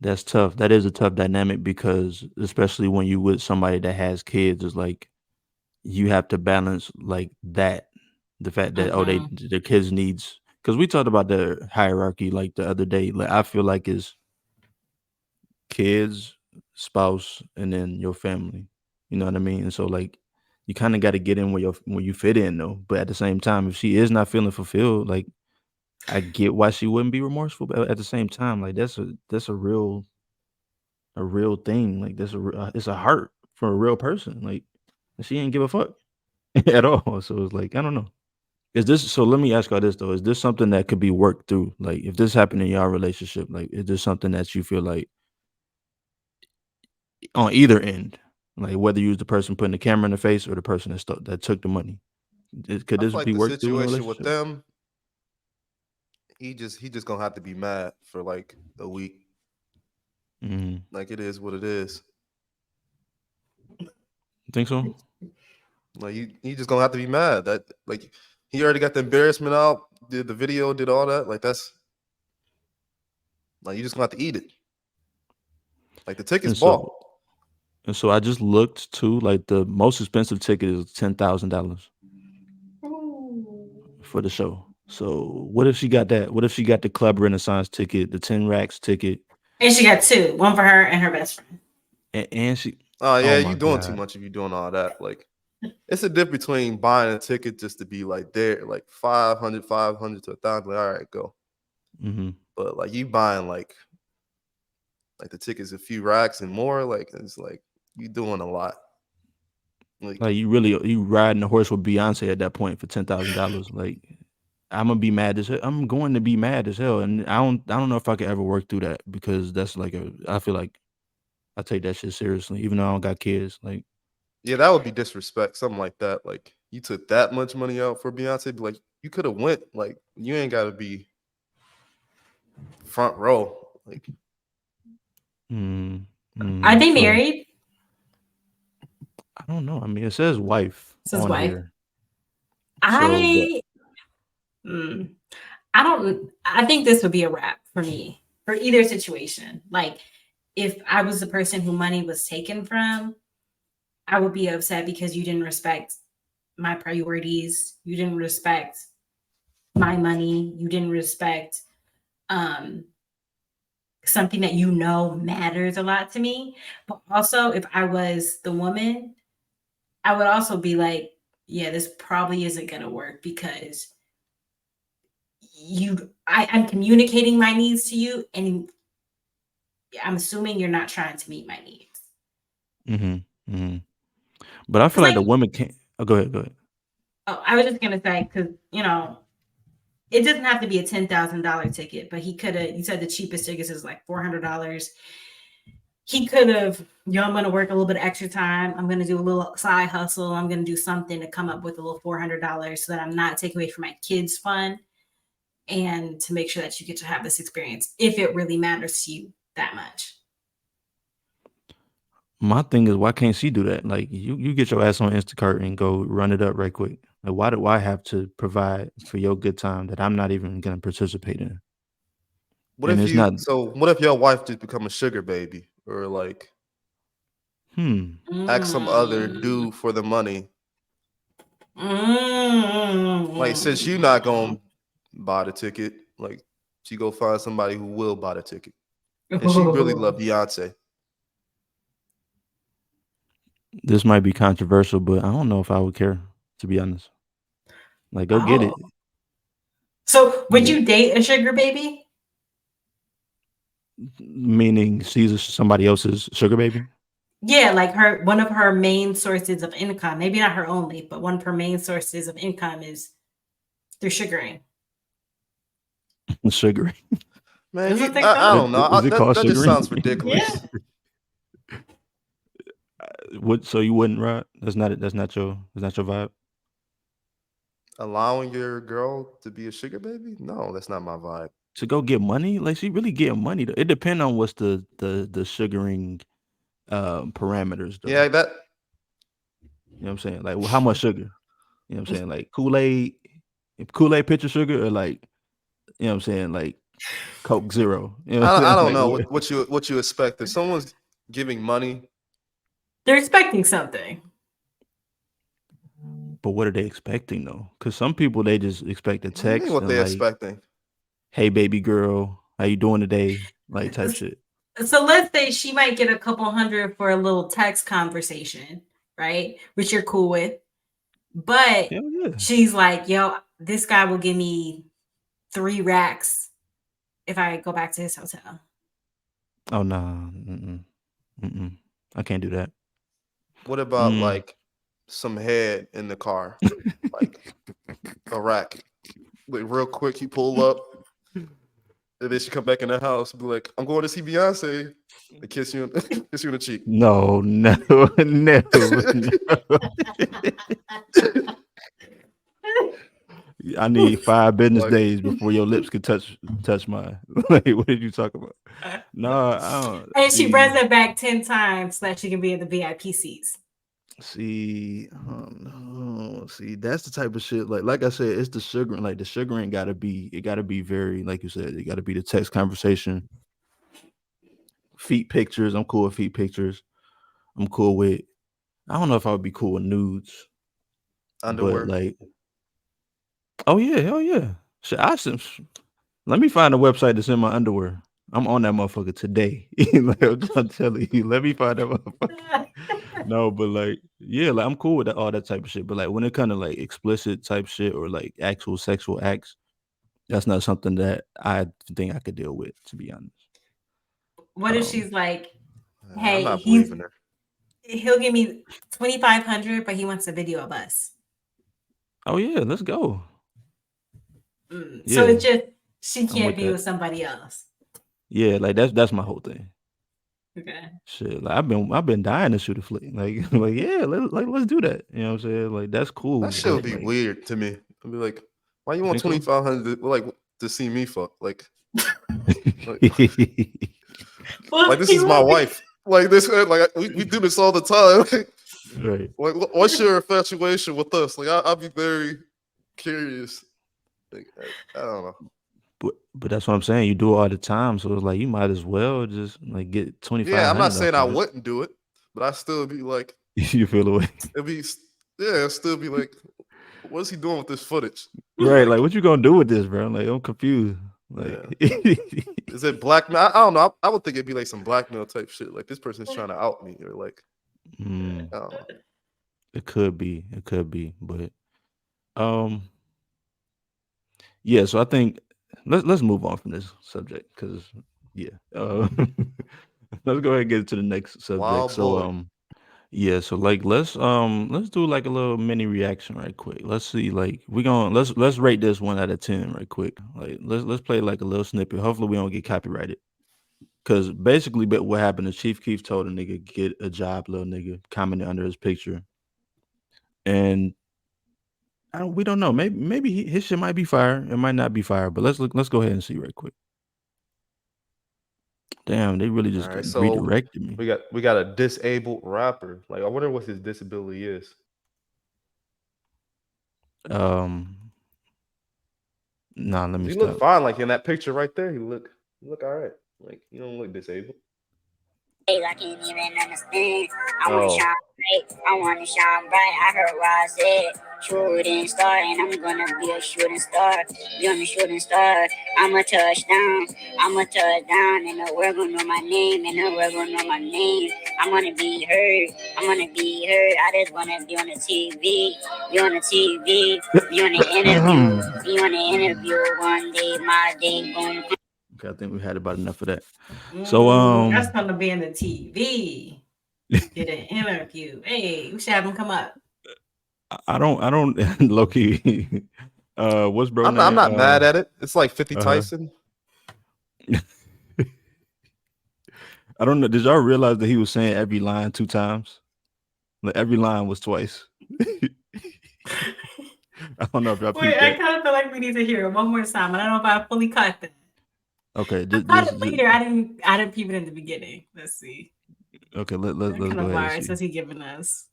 That's tough. That is a tough dynamic because especially when you with somebody that has kids, it's like you have to balance like that, the fact that Mm-hmm. their kids needs. Because we talked about the hierarchy like the other day. Like, I feel like it's kids, spouse, and then your family. You know what I mean? And so like you kind of got to get in where you fit in though. But at the same time, if she is not feeling fulfilled, like I get why she wouldn't be remorseful. But at the same time, like that's a real thing. Like, it's a heart for a real person. Like, she ain't give a fuck at all. So it's like, I don't know. Is this so? Let me ask y'all this though: is this something that could be worked through? Like, if this happened in y'all relationship, like, is this something that you feel like on either end, like whether you was the person putting the camera in the face or the person that took the money, could I this feel like be the worked through in a situation with relationship? them, he just gonna have to be mad for like a week. Hmm. Like it is what it is. Think so? Like you just gonna have to be mad. That like he already got the embarrassment out, did the video, did all that. Like that's like you just gonna have to eat it. Like the ticket's And bought. so and so I just looked too. Like, the most expensive ticket is $10,000 for the show. So what if she got that? What if she got the Club Renaissance ticket, the 10 racks ticket, And she got two, one for her and her best friend. and she? Oh yeah, Oh you my doing too god. much if you doing all that. Like it's a difference between buying a ticket just to be like there, like 500 to 1,000. Like, all right, go. Hmm. But like you buying like the tickets a few racks and more, like it's like you doing a lot. Like, Like you riding a horse with Beyonce at that point for $10,000. Like I'm gonna be mad as hell. I'm going to be mad as hell, and I don't know if I could ever work through that because that's like I feel like I take that shit seriously, even though I don't got kids. Like, yeah, that would be disrespect, something like that. Like, you took that much money out for Beyonce, be like, you could have went. Like, you ain't got to be front row. Like, mm, Are they so married? I don't know. I mean, it says wife This is on wife. here, so but I mm, I don't. I think this would be a wrap for me for either situation. Like, if I was the person who money was taken from, I would be upset because you didn't respect my priorities. You didn't respect my money. You didn't respect um something that you know matters a lot to me. But also, if I was the woman, I would also be like, yeah, this probably isn't going to work because I'm communicating my needs to you, and I'm assuming you're not trying to meet my needs. mhm, mhm. But I feel Because, like the like, women can't. Oh, go ahead, go ahead. oh, I was just going to say, because, it doesn't have to be a $10,000 ticket, but he could have, you said the cheapest tickets is like $400. He could have, I'm going to work a little bit of extra time. I'm going to do a little side hustle. I'm going to do something to come up with a little $400 so that I'm not taking away from my kids' fun and to make sure that you get to have this experience if it really matters to you that much. My thing is, why can't she do that? Like, you get your ass on Instacart and go run it up right quick. Like, why do I have to provide for your good time that I'm not even gonna participate in? And it's not. what if your wife just become a sugar baby, or like Hmm. ask some other Mm. dude for the money? Like, since you not Mm. gonna buy the ticket, like, she go find somebody who will buy the ticket, and she really love Beyonce. This might be controversial, but I don't know if I would care, to be honest. Like, go get Oh. it. So would Like, you date a sugar baby? meaning she's somebody else's sugar baby. Yeah, like one of her main sources of income, maybe not her only, but one of her main sources of income is through sugaring. Sugar. Man, Doesn't think I so? don't know. Is it called That just sugaring? sounds ridiculous. What? So you wouldn't, right? That's not your vibe. Allowing your girl to be a sugar baby? No, that's not my vibe. To go get money, like she really getting money. Though. It depends on what's the sugaring parameters, though. Yeah, that You know what I'm saying? Like, well, how much sugar? You know what I'm saying? Like Kool-Aid picture sugar, or like, you know what I'm saying? Like Coke Zero. You know what I'm I saying? don't Like, know what? what you expect. If someone's giving money, They're expecting something. But what are they expecting though? Because some people they just expect a what do you mean text what and they like, expecting? "Hey, baby girl, how you doing today?" Like type shit. So let's say she might get a couple hundred for a little text conversation, right? Which you're cool with. But Hell yeah. she's like, yo, this guy will give me 3 racks if I go back to his hotel. Oh nah. Mm-mm. Mm-mm. I can't do that. What about Mm. like some head in the car, like a rack? Like, real quick, you pull up, and then she come back in the house, be like, "I'm going to see Beyonce." They kiss you, kiss you in the cheek. No, no, no, no. I need 5 business Like, days before your lips can touch mine. Like, what did you talk about? No, I don't And she runs see. it back 10 times so that she can be in the VIP seats. See, no. See, that's the type of shit. Like I said, it's the sugaring. Like the sugaring it gotta be very, like you said, it gotta be the text conversation, feet pictures. I'm cool with feet pictures. I'm cool with. I don't know if I would be cool with nudes, but underwear. like, oh yeah, hell yeah. Shit, let me find a website to send my underwear. I'm on that motherfucker today. Like I'm telling you, let me find that motherfucker. No, but like, yeah, like I'm cool with all that type of shit. But like when it kind of like explicit type shit or like actual sexual acts, that's not something that I think I could deal with, to be honest. What if Um, she's like, I'm hey, not believing her. he'll give me 2,500, but he wants a video of us. Oh yeah, let's go. So Yeah, it's just she I'm can't with be that. with somebody else. Yeah, like that's my whole thing. Okay. Shit, like I've been dying to shoot a flick. Like yeah, let's do that. You know what I'm saying? Like that's cool. That shit would But be like, weird to me. I'd be like, why you you want think so? 2,500 like to see me fuck? Like Well, this he is my will be. wife. Like this, like we do this all the time. Right. Like, what's your infatuation with us? Like, I'll be very curious. Like, I don't know. But that's what I'm saying. You do it all the time, so it's like you might as well just like get Yeah, I'm not 2,500 saying off I of it. wouldn't do it, but I still be like, You feel the way, it'd be, yeah, it'd still be like, what's he doing with this footage? right? Like, Like, what you gonna do with this, bro? Like, I'm confused. Like, yeah, is it blackmail? I don't know. I would think it'd be like some blackmail type shit. Like this person's trying to out me, or like, mm, I don't know. it could be, but um, yeah. So I think let's move on from this subject because yeah, let's go ahead and get to the next subject. Wild So boy. yeah, so like let's do like a little mini reaction right quick. Let's see, like let's rate this 1 out of 10 right quick. Like let's play like a little snippet. Hopefully we don't get copyrighted. Cause basically, but what happened is Chief Keef told a nigga get a job, little nigga, commented under his picture, and we don't know. Maybe his shit might be fire. It might not be fire. But let's look. Let's go ahead and see right quick. Damn, they really All just right, so redirected me. we got a disabled rapper. Like, I wonder what his disability is. Um, nah, let me He look stop. fine. Like in that picture right there, he look all right. Like you don't look disabled. I can't even understand. I want to Oh, shine bright. I want to shine bright. I heard what I said. Shooting star, and I'm gonna be a shooting star. Be on the shooting star. I'm a touchdown. I'm a touchdown, and the world gonna know my name. And the world gonna know my name. I'm gonna be heard. I'm gonna be heard. I just wanna be on the TV. Be on the TV. Be on the interview. Be on the interview. One day, my day, boom. Okay, I think we had about enough of that. So That's gonna be in the TV. Get an interview. Hey, we should have him come up. I don't low key. What's bro I'm name? not mad at it. It's like 50 uh-huh. Tyson. I don't know. Did y'all realize that he was saying every line 2 times? Like every line was twice. I don't know if y'all Wait, peeped I that. kind of feel like we need to hear it one more time. I don't know if I fully caught that. Okay, I caught it later. I didn't peep it in the beginning. Let's see. okay. Let's What go kind of ahead and virus see. has he given us?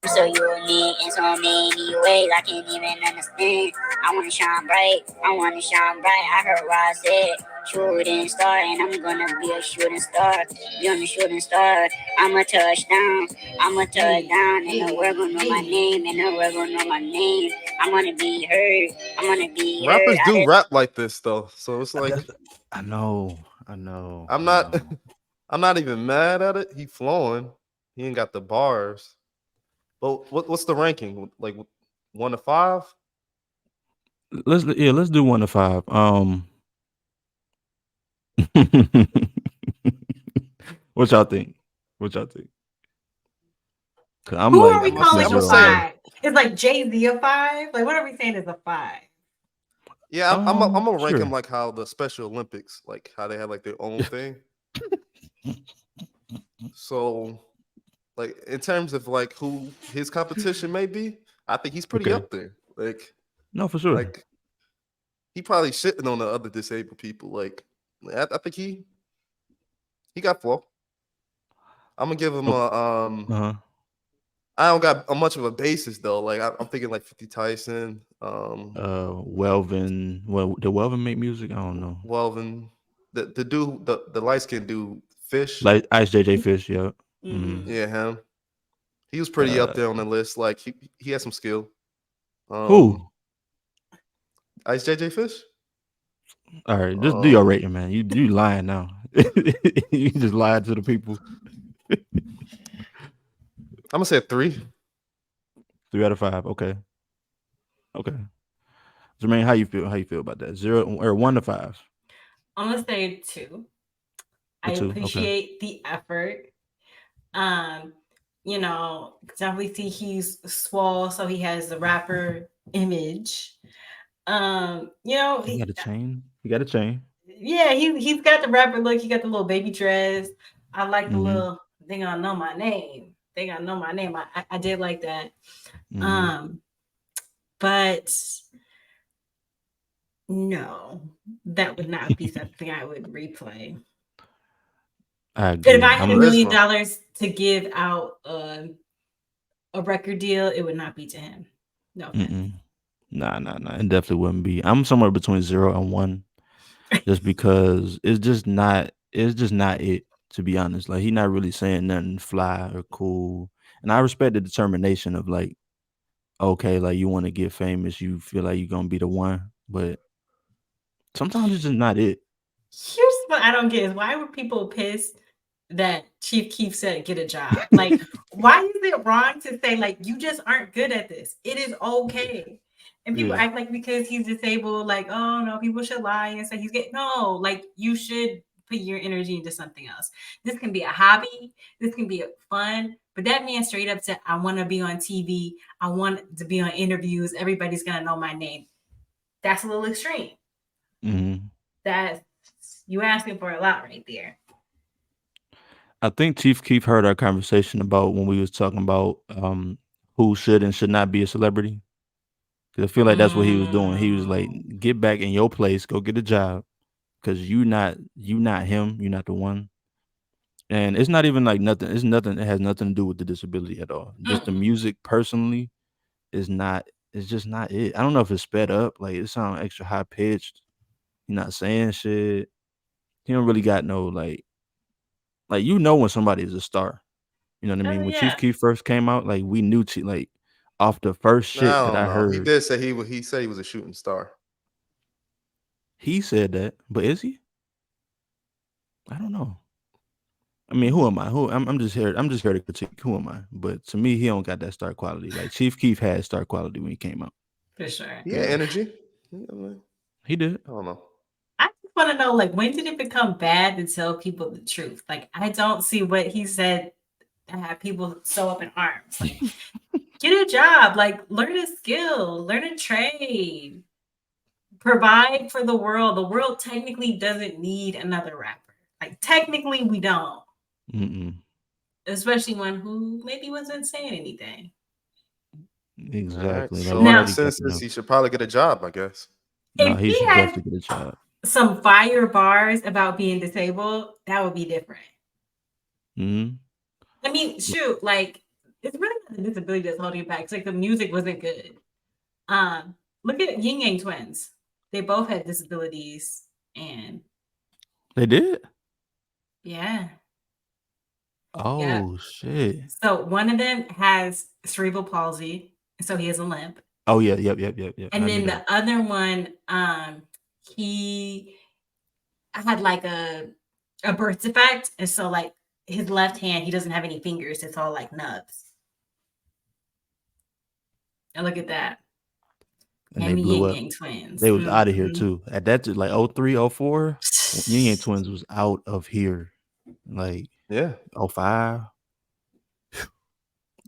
So unique in so many ways I can't even understand. I wanna shine bright, I wanna shine bright. I heard what I said, shooting star, and I'm gonna be a shooting star. Be on the shooting star. I'm a touchdown, I'm a touchdown, and the world gonna know my name, and the world gonna know my name. I'm gonna be heard, I'm gonna be heard. Rappers do rap like this though, so it's like I know. I'm not I'm not even mad at it. He flowing. He ain't got the bars. But what's the ranking? Like 1 to 5? Let's do 1 to 5. What y'all think? What y'all think? Cause I'm Who like are we I'm gonna say, calling I'm a gonna say, 5? It's like Jay-Z a 5? Like, what are we saying is a 5? yeah, I'm gonna rank sure. him like how the Special Olympics, like how they have like their own thing. So, like in terms of like who his competition may be, I think he's pretty Okay. up there. Like, No, for sure. like he probably shitting on the other disabled people. Like, I think he got flow. I'm gonna give him a Uh-huh. I don't got a much of a basis though. Like I'm thinking like 50 Tyson, Welvin. Well, did Welvin make music? I don't know. Welvin, the dude, the light skinned dude, Fish. Like Ice JJ Fish, yeah. Yeah, him. He was pretty up there on the list. Like he had some skill. Who? Ice JJ Fish. All right, just do your rating, man. You lying now. You just lied to the people. I'm gonna say 3. 3 out of 5. Okay. Jermaine, how you feel? How you feel about that? 0 or 1 to 5? I'm gonna say 2. I 2. Okay. appreciate the effort. Definitely see he's swole, so he has the rapper image. He got a chain. He got a chain. Yeah, he's got the rapper look. He got the little baby dress. I like the Mhm. little. They gonna know my name. They gonna know my name. I did like that. Mhm. Um, but no, that would not be something I would replay. I But if agree. I had $1 I'm million Charisma. to give out a record deal, it would not be to him. No offense. mm-mm. Nah. It definitely wouldn't be. I'm somewhere between 0 and 1 just because it's just not it, to be honest. Like, he not really saying nothing fly or cool, and I respect the determination of, like, okay, like, you wanna get famous, you feel like you're gonna be the one, but sometimes it's just not it. Here's what I don't get is why were people pissed that Chief Keef said get a job? Like, why is it wrong to say like you just aren't good at this? It is okay. And people Yeah. act like because he's disabled, like, oh no, people should lie and say he's getting no, like you should put your energy into something else. This can be a hobby, this can be a fun, but that man straight up said, I want to be on TV, I want to be on interviews, everybody's gonna know my name. That's a little extreme. Mhm. That's you asking for a lot right there. I think Chief Keef heard our conversation about when we was talking about, who should and should not be a celebrity. 'Cause I feel like that's what he was doing. He was like, Mm. "Get back in your place, go get a job, cause you not him, you not the one." And it's not even like nothing. It's nothing. It has nothing to do with the disability at all. Just the Mm-mm. music personally is not. It's just not it. I don't know if it's sped up. Like, it sounds extra high pitched. He not saying shit. He don't really got no like when somebody is a star. You know what I Oh mean? When Chief yeah, Keef first came out, like, we knew like, off the first shit I that don't I know. He heard, did say he said he was a shooting star. he said that. But is he? I don't know. I mean, who am I? I'm just here. I'm just here to critique. Who am I? But to me, he don't got that star quality. Like, Chief Keef had star quality when he came out. for sure. He You had know, energy. I mean, he did. I don't know. I just want to know, like, when did it become bad to tell people the truth? Like, I don't see what he said that had people so up in arms. Like, get a job, like, learn a skill, learn a trade, provide for the world. The world technically doesn't need another rapper. Like, technically, we don't. Mm-mm. Especially one who maybe wasn't saying anything. All right. Exactly. Like, So in Now, that nobody got to sense, know. he should probably get a job, I guess. No, if he he should had definitely get a job. some fire bars about being disabled, that would be different. Hmm. I mean, shoot, like it's really not the disability that's holding it back. It's like the music wasn't good. Look at Yin Yang twins. They both had disabilities, and They did. yeah, yeah. Oh shit. So one of them has cerebral palsy, so he has a limp, Oh yeah. Yep. and I knew then that. the other one, he had like a birth defect, and so like his left hand, he doesn't have any fingers. It's all like nubs. And look at that. And they And the blew Yin up. Yang twins. They was out of here Mhm. too. At that, like, 03, 04, Ying Yang Twins was out of here. Like, Yeah. 05.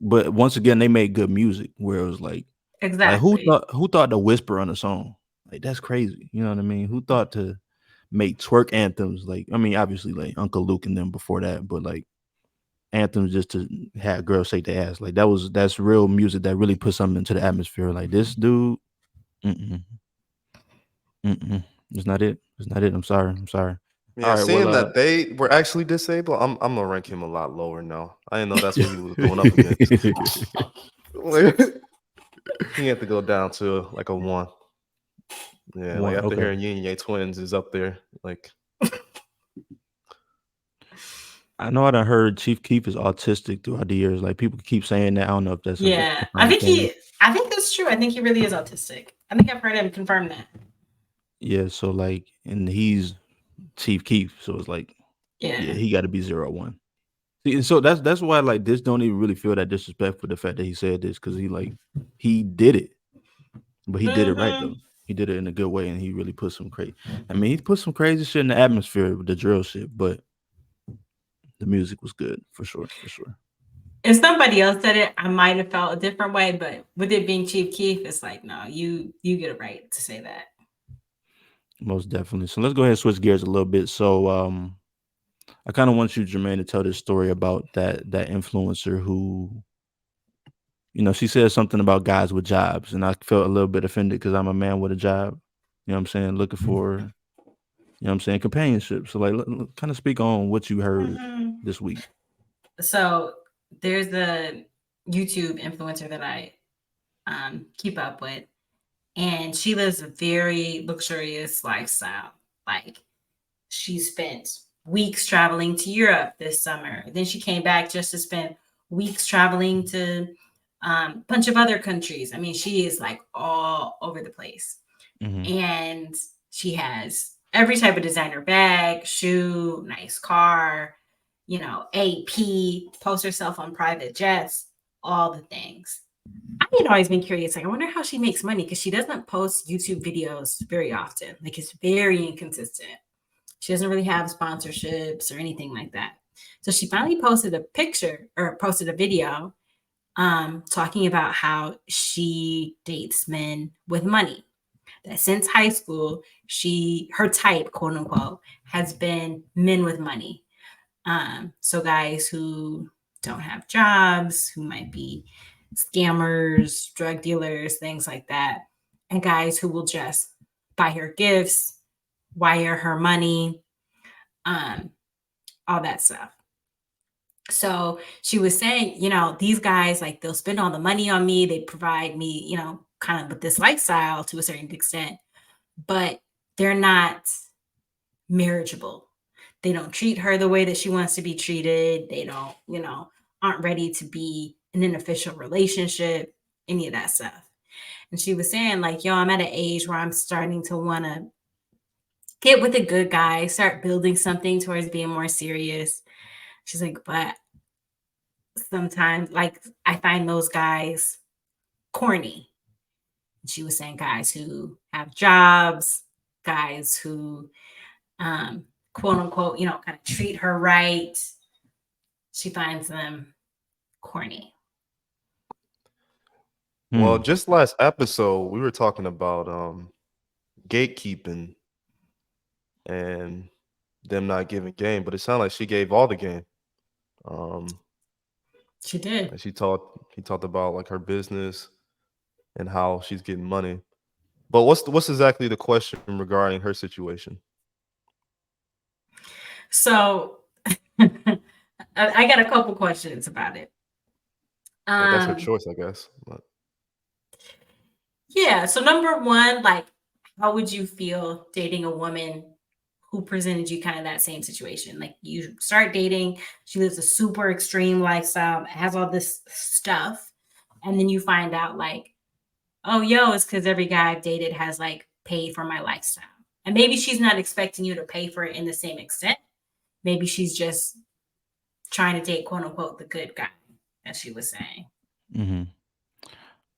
But once again, they made good music where it was like Exactly. who thought to whisper on a song? Like, that's crazy. You know what I mean? Who thought to make twerk anthems? Like, I mean, obviously, like, Uncle Luke and them before that, but like, anthems just to have girls shake their ass. Like, that's real music that really put something into the atmosphere. Like, this dude, mm-mm, mm-mm. It's not it. It's not it. I'm sorry. All Yeah, right. Well, seeing that they were actually disabled, I'm gonna rank him a lot lower now. I didn't know that's what he was going up against. He had to go down to like a 1. Yeah, like one. after Okay. hearing Yin Yang Twins is up there. Like, I know I done heard Chief Keef is autistic throughout the years. Like, people keep saying that. I don't know if that's a Yeah. confirmed thing. I think that's true. I think he really is autistic. I think I've heard him confirm that. Yeah. So, like, and he's Chief Keef, so it's like, yeah, Yeah. he got to be 0 1. See, and so that's why, like, this don't even really feel that disrespectful, the fact that he said this, because he did it, but he did it right Hmm. though. He did it in a good way, and he really put some crazy. I mean, he put some crazy shit in the atmosphere with the drill shit, but the music was good for sure. If somebody else said it, I might have felt a different way, but with it being Chief Keef, it's like, no, you get a right to say that. Most definitely. So let's go ahead and switch gears a little bit. So I kind of want you, Jermaine, to tell this story about that influencer who, she said something about guys with jobs, and I felt a little bit offended because I'm a man with a job. You know what I'm saying? Looking for, companionship. So like, kind of speak on what you heard Mhm. this week. So there's a YouTube influencer that I keep up with, and she lives a very luxurious lifestyle. Like, she spent weeks traveling to Europe this summer. Then she came back just to spend weeks traveling to a bunch of other countries. I mean, she is like all over the place. Mm-hmm. And she has every type of designer bag, shoe, nice car, AP, post herself on private jets, all the things. I had always been curious. Like, I wonder how she makes money because she doesn't post YouTube videos very often. Like, it's very inconsistent. She doesn't really have sponsorships or anything like that. So she finally posted a picture or posted a video talking about how she dates men with money. That since high school, her type, quote unquote, has been men with money. So guys who don't have jobs, who might be scammers, drug dealers, things like that, and guys who will just buy her gifts, wire her money, um, all that stuff. So she was saying, these guys, like, they'll spend all the money on me. They provide me, kind of with this lifestyle to a certain extent, but they're not marriageable. They don't treat her the way that she wants to be treated. They don't, aren't ready to be in an official relationship, any of that stuff. And she was saying, like, yo, I'm at an age where I'm starting to want to get with a good guy, start building something towards being more serious. She's like, but sometimes, like, I find those guys corny. She was saying guys who have jobs, guys who, quote unquote, kind of treat her right. She finds them corny. Well, Hmm. just last episode we were talking about gatekeeping and them not giving game, but it sounded like she gave all the game. Um, She did. and he talked about like her business and how she's getting money. But what's exactly the question regarding her situation? So I got a couple questions about it. Like that's her Um, choice, I guess. But yeah. So number one, like, how would you feel dating a woman who presented you kind of that same situation? Like, you start dating, she lives a super extreme lifestyle, has all this stuff, and then you find out like, oh, yo, it's because every guy I've dated has like paid for my lifestyle. And maybe she's not expecting you to pay for it in the same extent. Maybe she's just trying to date, quote unquote, the good guy, as she was saying. Mm-hmm.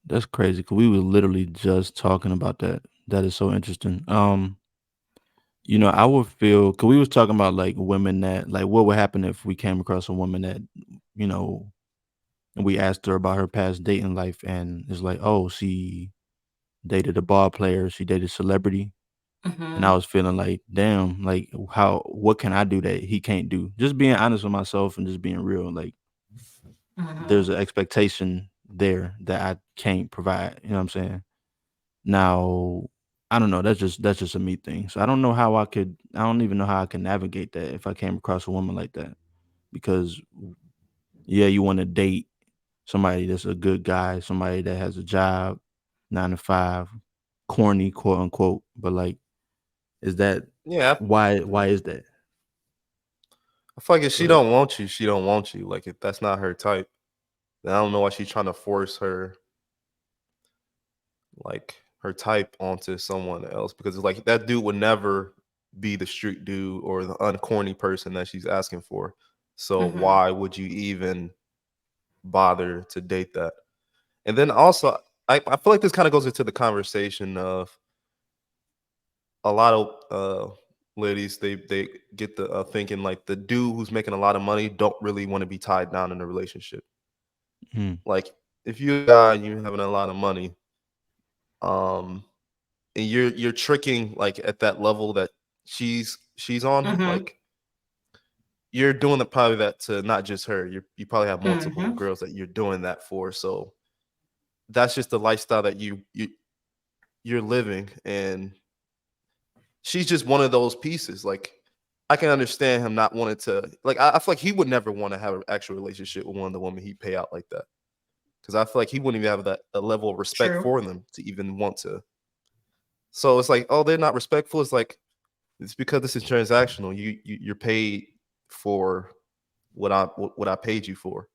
That's crazy because we were literally just talking about that. That is so interesting. I would feel because we was talking about like women that like what would happen if we came across a woman that, you know, and we asked her about her past dating life, and it's like, oh, she dated a ball player, she dated celebrity, and I Mm-hmm. was feeling like, damn, like what can I do that he can't do? Just being honest with myself and just being real. Like, Mm-hmm. there's an expectation there that I can't provide. You know what I'm saying? Now, I don't know. That's just a me thing. So I don't know how I could. I don't even know how I can navigate that if I came across a woman like that. Because yeah, you want to date somebody that's a good guy, somebody that has a job, 9 to 5, corny, quote unquote. But like, is that yeah, why? Why is that? I feel like if Go she ahead. don't want you, she don't want you. Like if that's not her type, then I don't know why she's trying to force her type onto someone else because it's like that dude would never be the street dude or the uncorny person that she's asking for. So Mm-hmm. why would you even bother to date that? And then also, I feel like this kind of goes into the conversation of a lot of ladies. They get the thinking like the dude who's making a lot of money don't really want to be tied down in a relationship. Mm. Like if you're a guy and you're having a lot of money, um, and you're tricking like at that level that she's on, Mhm. like you're doing the probably that to not just her. You probably have multiple Mhm. girls that you're doing that for. So that's just the lifestyle that you're living, and she's just one of those pieces. Like I can understand him not wanting to. Like I feel like he would never want to have an actual relationship with one of the women he pay out like that. Because I feel like he wouldn't even have that a level of respect True. for them to even want to. So it's like, oh, they're not respectful. It's like it's because this is transactional. You're paid for what I paid you for.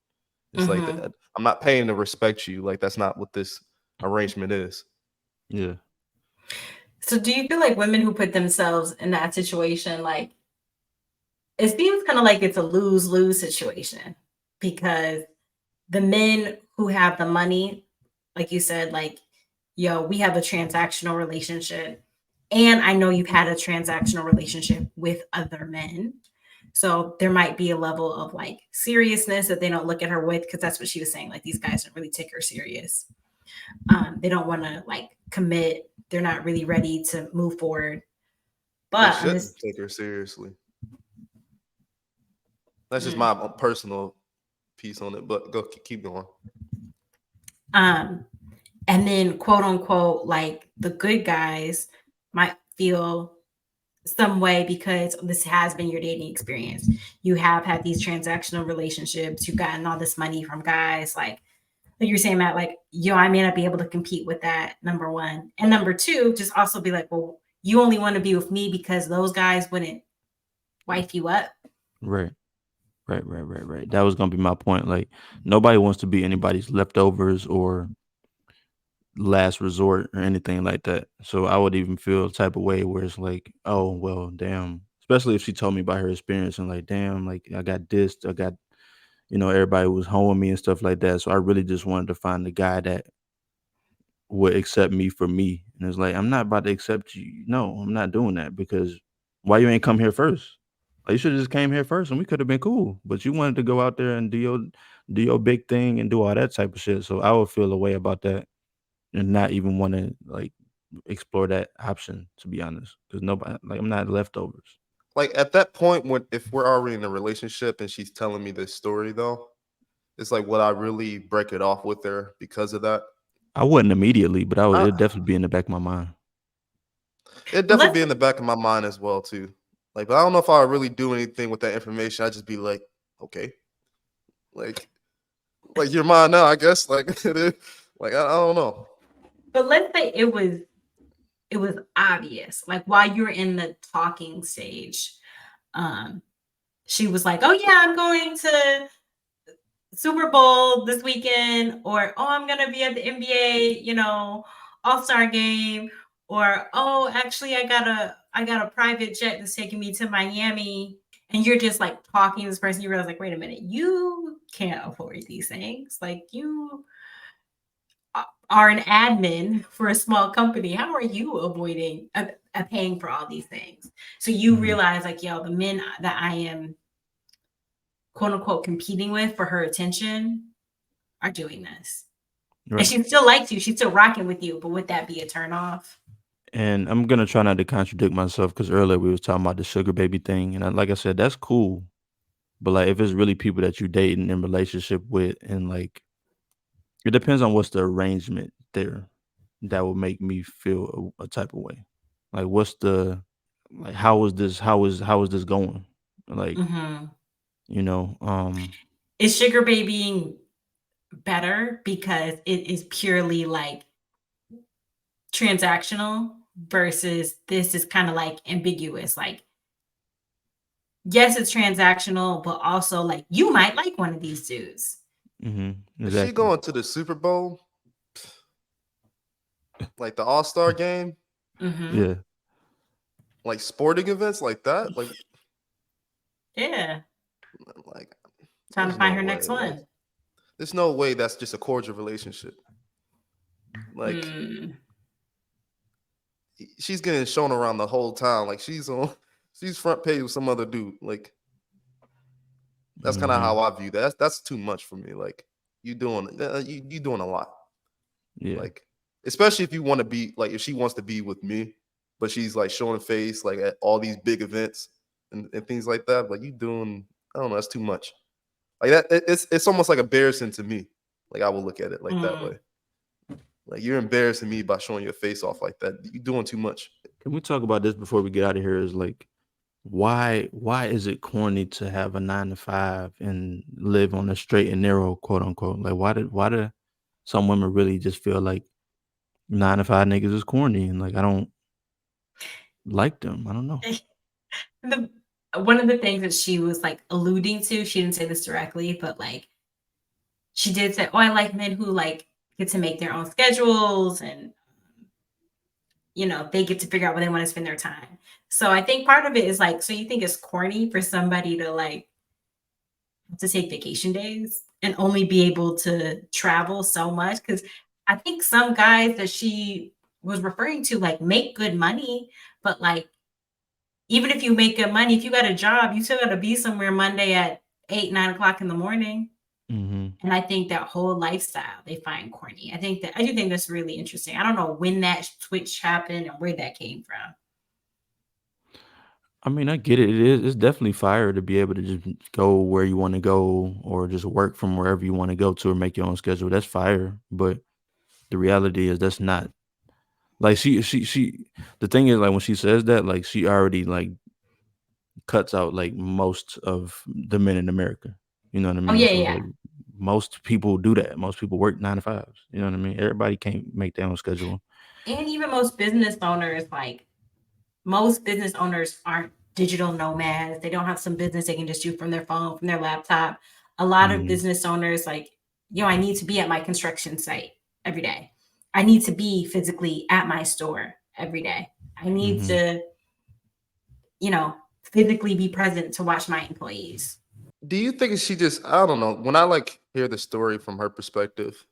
It's like Mhm. that. I'm not paying to respect you. Like that's not what this arrangement is. Yeah. So do you feel like women who put themselves in that situation, like it seems kind of like it's a lose-lose situation because the men who have the money, like you said, like, yo, we have a transactional relationship. And I know you've had a transactional relationship with other men. So there might be a level of like seriousness that they don't look at her with because that's what she was saying. Like these guys don't really take her serious. They don't want to like commit. They're not really ready to move forward. They But on shouldn't this, take her seriously. That's just mm, my personal piece on it. But go keep going. um, and then quote unquote, like the good guys might feel some way because this has been your dating experience. You have had these transactional relationships. You've gotten all this money from guys. Like you're saying, Matt, like, yo, I may not be able to compete with that, number one. And number two, just also be like, well, you only want to be with me because those guys wouldn't wife you up. Right. Right. That was gonna be my point. Like nobody wants to be anybody's leftovers or last resort or anything like that. So I would even feel a type of way where it's like, oh well, damn. Especially if she told me about her experience and like, damn, like I got dissed, I got, everybody was hoeing me and stuff like that. So I really just wanted to find the guy that would accept me for me. And it's like, I'm not about to accept you. No, I'm not doing that because why you ain't come here first? Like, you should have just came here first and we could have been cool. But you wanted to go out there and do your big thing and do all that type of shit. So I would feel a way about that and not even want to like explore that option, to be honest. Because nobody, like, I'm not leftovers. Like at that point, when if we're already in a relationship and she's telling me this story though, it's like would I really break it off with her because of that? I wouldn't immediately, but I, it'd definitely be in the back of my mind. it'd But definitely let's be in the back of my mind as well too. Like, but I don't know if I would really do anything with that information. I'd just be like, okay, like you're mine now, I guess. Like, like I don't know. but let's say it was obvious. Like while you're in the talking stage, um, she was like, oh yeah, I'm going to Super Bowl this weekend, or oh, I'm gonna be at the NBA, All-Star game, or oh, actually, I got a private jet that's taking me to Miami, and you're just like talking to this person, you realize like, wait a minute, you can't afford these things. Like you are an admin for a small company. How are you avoiding paying for all these things? So you Mhm. realize like, yo, the men that I am quote unquote competing with for her attention are doing this. And Right. she still likes you. She's still rocking with you. But would that be a turn off? And I'm gonna try not to contradict myself because earlier we was talking about the sugar baby thing, and like I said, that's cool. But like, if it's really people that you dating in relationship with, and like, it depends on what's the arrangement there that would make me feel a type of way. Like, what's the like? How is this going? Like, Hmm. you know, Is sugar babying better because it is purely like transactional versus this is kind of like ambiguous? Like, yes, it's transactional, but also like you might like one of these dudes. Is she exactly. going to the Super Bowl, like the All-Star game, Hmm. Yeah. like sporting events like that? Yeah. Like Trying to there's find no her way. next Like one. there's no way that's just a cordial relationship. Like Hmm. she's getting shown around the whole town. Like she's front page with some other dude. Like that's kind of Hmm. how I view that. That's too much for me. Like you doing a lot. Yeah. Like, especially if you want to be like, if she wants to be with me, but she's like showing face like at all these big events and things like that. Like, you doing, I don't know, that's too much. Like that, it's almost like embarrassing to me. Like, I will look at it like that way. Like, you're embarrassing me by showing your face off like that. You're doing too much. Can we talk about this before we get out of here? Is like, why is it corny to have a 9 to 5 and live on a straight and narrow, quote unquote? Like, why do some women really just feel like 9 to 5 niggas is corny, and like I don't like them? I don't know. The one of the things that she was like alluding to, she didn't say this directly, but like she did say, "Oh, I like men who like get to make their own schedules and they get to figure out where they want to spend their time." So I think part of it is like, so you think it's corny for somebody to like to take vacation days and only be able to travel so much? Because I think some guys that she was referring to like make good money, but like even if you make good money, if you got a job, you still got to be somewhere Monday at 8, 9 o'clock in the morning. Hmm. And I think that whole lifestyle they find corny. I do think that's really interesting. I don't know when that switch happened and where that came from. I mean, I get it. It's definitely fire to be able to just go where you want to go, or just work from wherever you want to go to, or make your own schedule. That's fire. But the reality is that's not like she. The thing is, like when she says that, like she already like cuts out like most of the men in America. You know what I Oh mean? yeah, So yeah. like most people do that. Most people work 9 to 5s. You know what I mean? Everybody can't make their own schedule. And even most business owners aren't digital nomads. They don't have some business they can just do from their phone, from their laptop. A lot of Hmm. business owners like, I need to be at my construction site every day. I need to be physically at my store every day. I need Hmm. to, you know, physically be present to watch my employees. Do you think she just, I don't know, when I like hear the story from her perspective,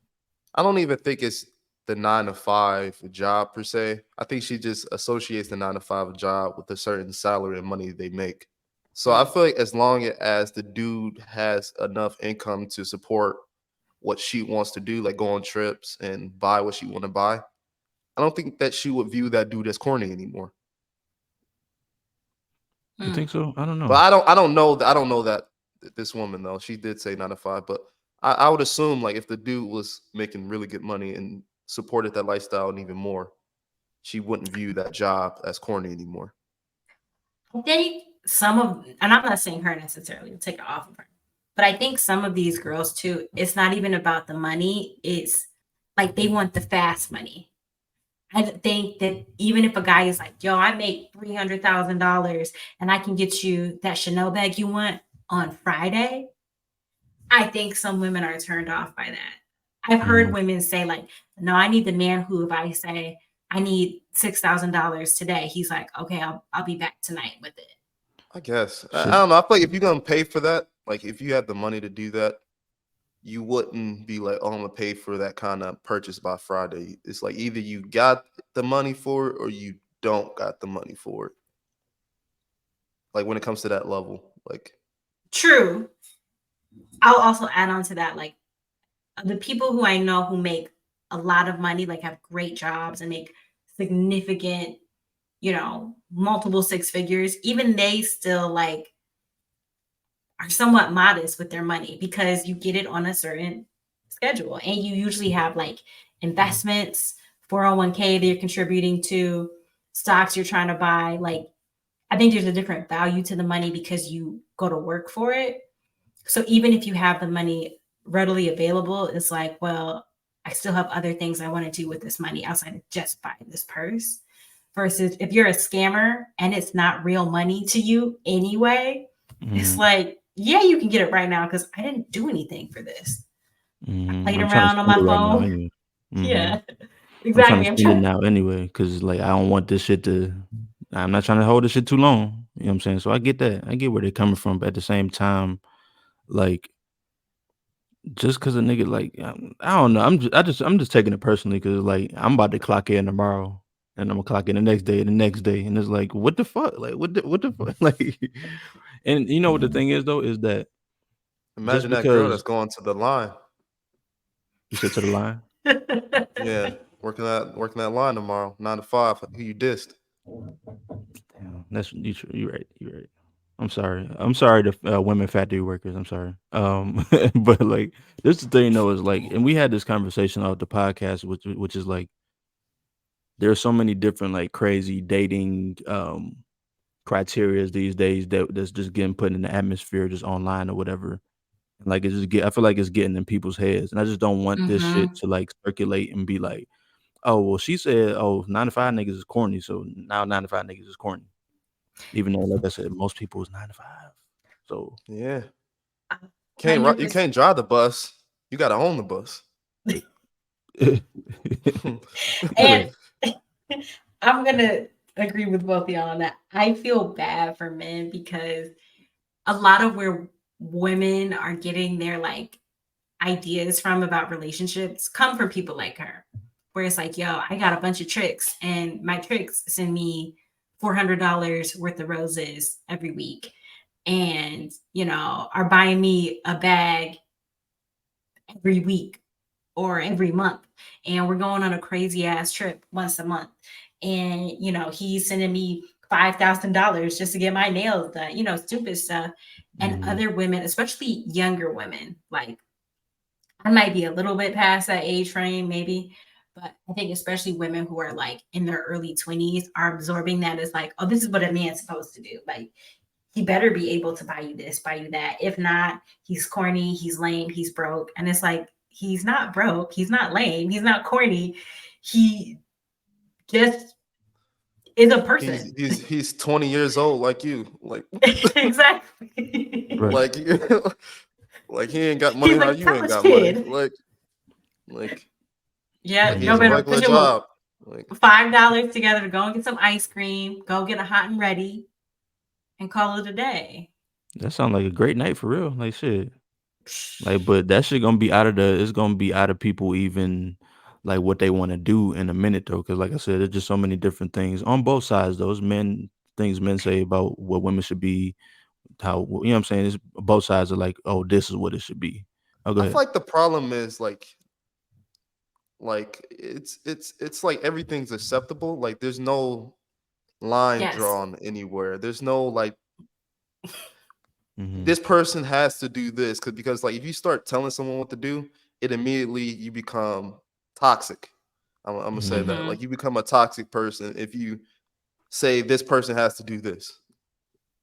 I don't even think it's the 9 to 5 job per se. I think she just associates the 9 to 5 job with a certain salary and money they make. So I Mm. feel like as long as the dude has enough income to support what she wants to do, like go on trips and buy what she want to buy, I don't think that she would view that dude as corny anymore. You think Mm. so? I don't But know. I don't know that this woman though. She did say 9 to 5, but I would assume like if the dude was making really good money and supported that lifestyle and even more, she wouldn't view that job as corny anymore. I think and I'm not saying her necessarily, to take it off of her, but I think some of these girls too, it's not even about the money. It's like they want the fast money. I think that even if a guy is like, yo, I make $300,000 and I can get you that Chanel bag you want on Friday, I think some women are turned off by that. I've heard Hmm. women say, like, no, I need the man who, if I say, I need $6,000 today, he's like, okay, I'll be back tonight with it. I guess I Should don't know. I feel like if you're gonna pay for that, like if you have the money to do that, you wouldn't be like, oh, I'm gonna pay for that kind of purchase by Friday. It's like either you got the money for it or you don't got the money for it. Like when it comes to that level, like True. I'll also add on to that, like the people who I know who make a lot of money, like have great jobs and make significant, multiple six figures, even they still like are somewhat modest with their money because you get it on a certain schedule. And you usually have like investments, 401k that you're contributing to, stocks you're trying to buy. Like, I think there's a different value to the money because you go to work for it. So even if you have the money readily available, it's like, well, I still have other things I want to do with this money outside of just buying this purse. Versus if you're a scammer and it's not real money to you anyway, it's Mhm, like, yeah, you can get it right now because I didn't do anything for this. I mhm. played I'm trying to around on spend my it right now phone. anyway. Mhm. Yeah, I'm trying to exactly. spend it now anyway, because like I don't want this shit to. I'm not trying to hold this shit too long. You know what I'm saying? So I get that. I get where they're coming from, but at the same time, like just because a nigga like I don't know. I'm just taking it personally because like I'm about to clock in tomorrow, and I'm gonna clock in the next day, and the next day, and it's like what the fuck? Like what the fuck? Like, and you know what the thing is though is that just imagine that girl that's because going to the line. You said to the line. Yeah, working that line tomorrow, 9 to 5. Who you dissed? Damn, that's you right. You right. I'm sorry. I'm sorry to women factory workers. I'm sorry. But like this the thing though is like, and we had this conversation on the podcast, which is like there's so many different like crazy dating criterias these days that's just getting put in the atmosphere just online or whatever. Like it's just I feel like it's getting in people's heads, and I just don't want this shit Mhm. to like circulate and be like, oh well, she said, oh 9 to 5 niggas is corny, so now 9 to 5 niggas is corny. Even though, like I said, most people is 9 to 5. So Yeah, you 100%. can't drive the bus. You got to own the bus. And I'm gonna agree with both of y'all on that. I feel bad for men because a lot of where women are getting their like ideas from about relationships come from people like her, where it's like, yo, I got a bunch of tricks, and my tricks send me $400 worth of roses every week, and are buying me a bag every week or every month, and we're going on a crazy ass trip once a month, and he's sending me $5,000 just to get my nails done, stupid stuff. And Mhm. other women, especially younger women, like I might be a little bit past that age frame, maybe, but I think especially women who are like in their early 20s are absorbing that as like, oh, this is what a man's supposed to do. Like, he better be able to buy you this, buy you that. If not, he's corny, he's lame, he's broke. And it's like, he's not broke, he's not lame, he's not corny. He just is a person. He's 20 years old like you. Like Exactly. Right. like like he ain't got money He's how like you ain't college got money. kid. Like Yeah, he no has a better put regular you job. Like $5 together to go and get some ice cream, go get a hot and ready, and call it a day. That sounds like a great night for real. Like shit. Like, but that shit gonna be it's gonna be out of people even like what they want to do in a minute though. Cause like I said, there's just so many different things on both sides. Those things men say about what women should be, how you know what I'm saying. It's, both sides are like, oh, this is what it should be. Oh, go I ahead. feel like the problem is like it's like everything's acceptable. Like there's no line Yes. drawn anywhere. There's no like Mm-hmm. this person has to do this because like if you start telling someone what to do, it immediately you become toxic. I'm gonna say Mm-hmm. that like you become a toxic person if you say this person has to do this.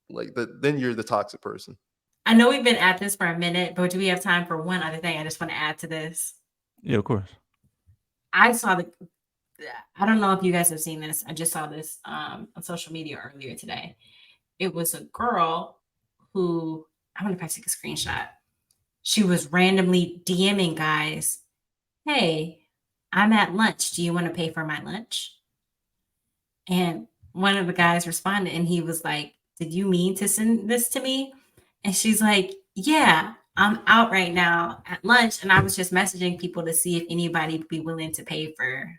Like then you're the toxic person. I know we've been at this for a minute, but do we have time for one other thing I just want to add to this? Yeah, of course. I don't know if you guys have seen this. I just saw this on social media earlier today. It was a girl who, I wonder if I take a screenshot. She was randomly DMing guys, hey, I'm at lunch. Do you want to pay for my lunch? And one of the guys responded and he was like, did you mean to send this to me? And she's like, yeah, I'm out right now at lunch. And I was just messaging people to see if anybody would be willing to pay for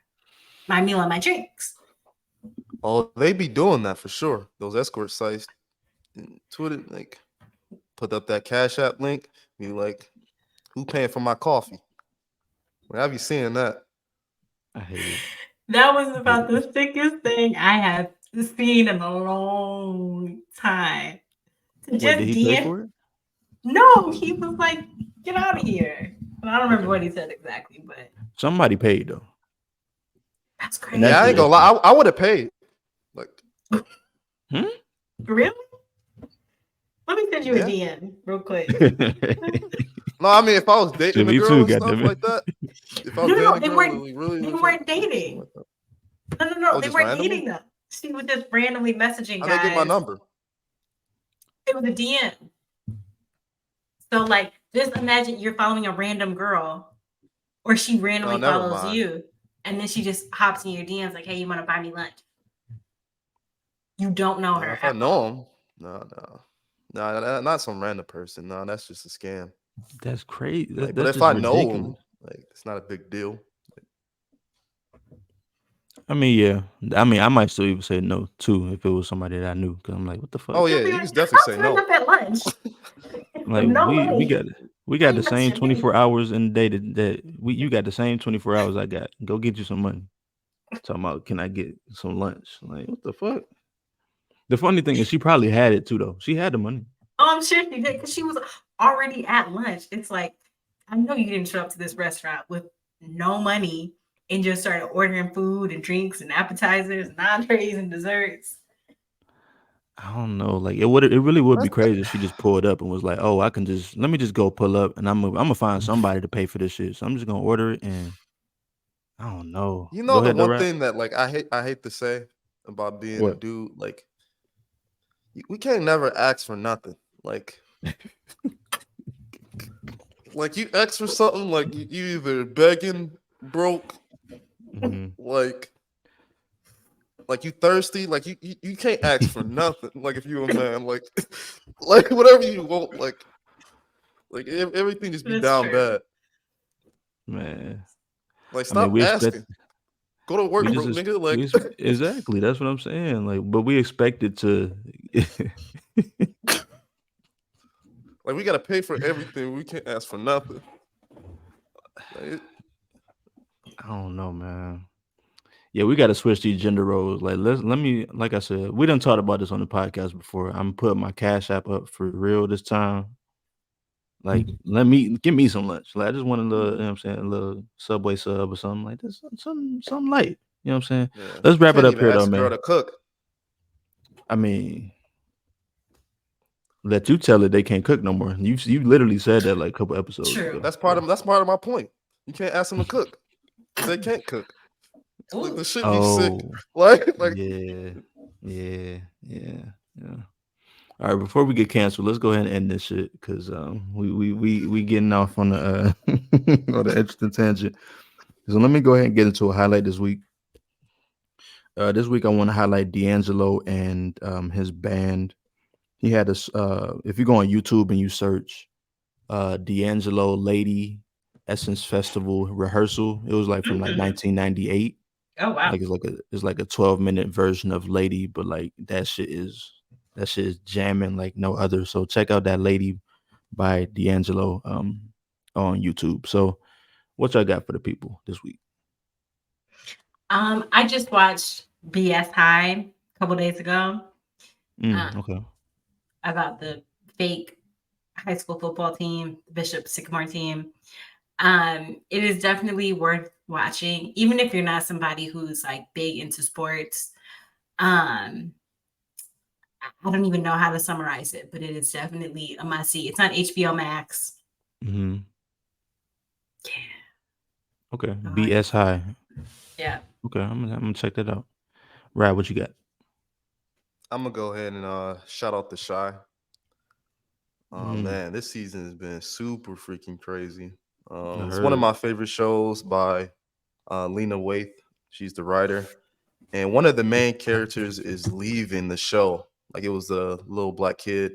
my meal and my drinks. Oh, they be doing that for sure. Those escort sites, Twitter, like put up that Cash App link. Be like, who paying for my coffee? Like, I be seeing that. I hate it. That was about the sickest thing I have seen in a long time. Wait, did he pay for it? No, he was like, get out of here. And I don't remember Okay. what he said exactly, but Somebody paid though. that's And crazy. that's Yeah, I ain't gonna lie. I would have paid. Like, Really? Let me send you Yeah. a DM real quick. no, I mean if I was dating Me a girl too, and stuff goddammit. like that. If I was No, dating a they girl weren't- and we really they was weren't like, something dating. like that. No, Oh, they just weren't randomly? dating them. She was just randomly messaging How'd guys. they get my number? It was a DM. So like, just imagine you're following a random girl, or she randomly never follows mind. you, and then she just hops in your DMs like, "Hey, you want to buy me lunch?" You don't know her. If I know him, no, not some random person. No, that's just a scam. That's crazy. Like, That's but if just I know ridiculous. him, like it's not a big deal. I mean, yeah. I mean, I might still even say no too if it was somebody that I knew. Cause I'm like, what the fuck? Oh yeah, You'll be you like, can definitely "I'll say turn no. up at lunch." Like No we way. got We got the That's same your baby. 24 hours in the day you got the same 24 hours I got. Go get you some money. Talking about, can I get some lunch? Like, what the fuck? The funny thing is she probably had it too though. She had the money. Oh, I'm sure she did because she was already at lunch. It's like, I know you didn't show up to this restaurant with no money and just started ordering food and drinks and appetizers and entrees and desserts. I don't know. Like it really would be That's- crazy if she just pulled up and was like, "Oh, let me just go pull up and I'm gonna find somebody to pay for this shit. So I'm just gonna order it and I don't know." You Go know the ahead, the one rap. thing that like I hate to say about being a What? dude, like we can't never ask for nothing. Like you ask for something, like you either begging, broke, Mhm. like you thirsty, like you can't ask for nothing. Like if you a man, like like whatever you want, like everything just be That's down true. bad. Man. Like I mean, stop asking. Go to we work, just bro, ex- nigga. we Like ex- exactly. That's what I'm saying. Like, but we expected to. like we gotta pay for everything. We can't ask for nothing. Like, I don't know, man. Yeah, we got to switch these gender roles. Like, let me, like I said, we done talked about this on the podcast before. I'm putting my Cash App up for real this time. Like, give me some lunch. Like, I just want a little, you know what I'm saying, a little Subway sub or something like this, something light. You know what I'm saying? yeah. Let's You wrap it can't up even here, though, ask a girl man. to cook. I mean, let you tell it they can't cook no more. You literally said that like a couple episodes True. ago. That's part of my point. You can't ask them to cook because they can't cook. Like Ooh. the shit be sick. Oh, Like yeah. All right, before we get canceled, let's go ahead and end this shit because we getting off on the on the interesting tangent. So let me go ahead and get into a highlight this week. This week I want to highlight D'Angelo and his band. He had this. If you go on YouTube and you search D'Angelo Lady Essence Festival Rehearsal, it was like from like 1998. Oh wow. Like it's like a 12-minute version of Lady, but like that shit is jamming like no other. So check out that Lady by D'Angelo on YouTube. So what y'all got for the people this week? I just watched BS High a couple days ago Okay. about the fake high school football team, the Bishop Sycamore team. It is definitely worth watching, even if you're not somebody who's like big into sports. I don't even know how to summarize it, but it is definitely a must see. It's on HBO Max. Mm-hmm. Yeah. Okay. Oh, BS High. Yeah. Okay, I'm gonna check that out. Right, what you got? I'm gonna go ahead and shout out the Shy. Mm, Man, this season has been super freaking crazy. I It's one of heard. my favorite shows by Lena Waithe. She's the writer, and one of the main characters is leaving the show. Like it was a little black kid,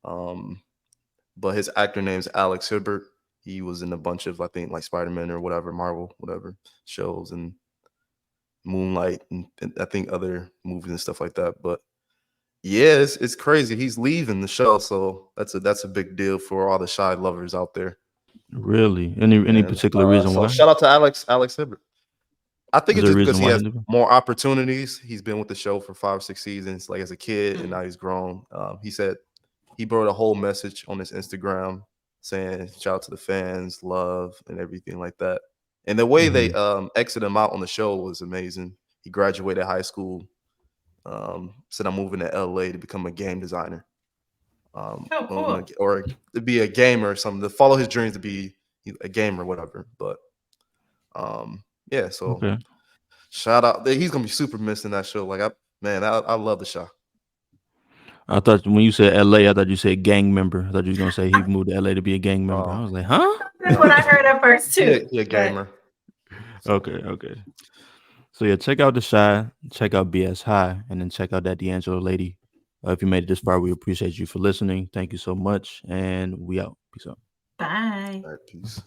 but his actor name's Alex Hibbert. He was in a bunch of I think like Spider-Man or whatever, Marvel, whatever shows and Moonlight and I think other movies and stuff like that. But yeah, it's crazy. He's leaving the show, so that's a big deal for all the Shy lovers out there. Really? Any And particular reason so why? shout out to Alex Hibbert. I think Is it's there a just because reason he why he has did it? more opportunities. He's been with the show for 5 or 6 seasons, like as a kid, and Mm. now he's grown. He said he brought a whole message on his Instagram saying shout out to the fans, love, and everything like that. And the way they exit him out on the show was amazing. He graduated high school, said I'm moving to LA to become a game designer, Oh, cool. or to be a gamer or something, to follow his dreams to be a gamer or whatever. But yeah, so Okay. shout out. He's gonna be super missing that show. Like I love the show. I thought when you said LA, I thought you said gang member. I thought you was gonna say he moved to LA to be a gang member. I was like, huh? That's what I heard at first too. He a but- gamer. So, Okay. So yeah, check out the Shy, check out BS High, and then check out that D'Angelo Lady. If you made it this far, we appreciate you for listening. Thank you so much, and we out. Peace out. Bye. all right, peace.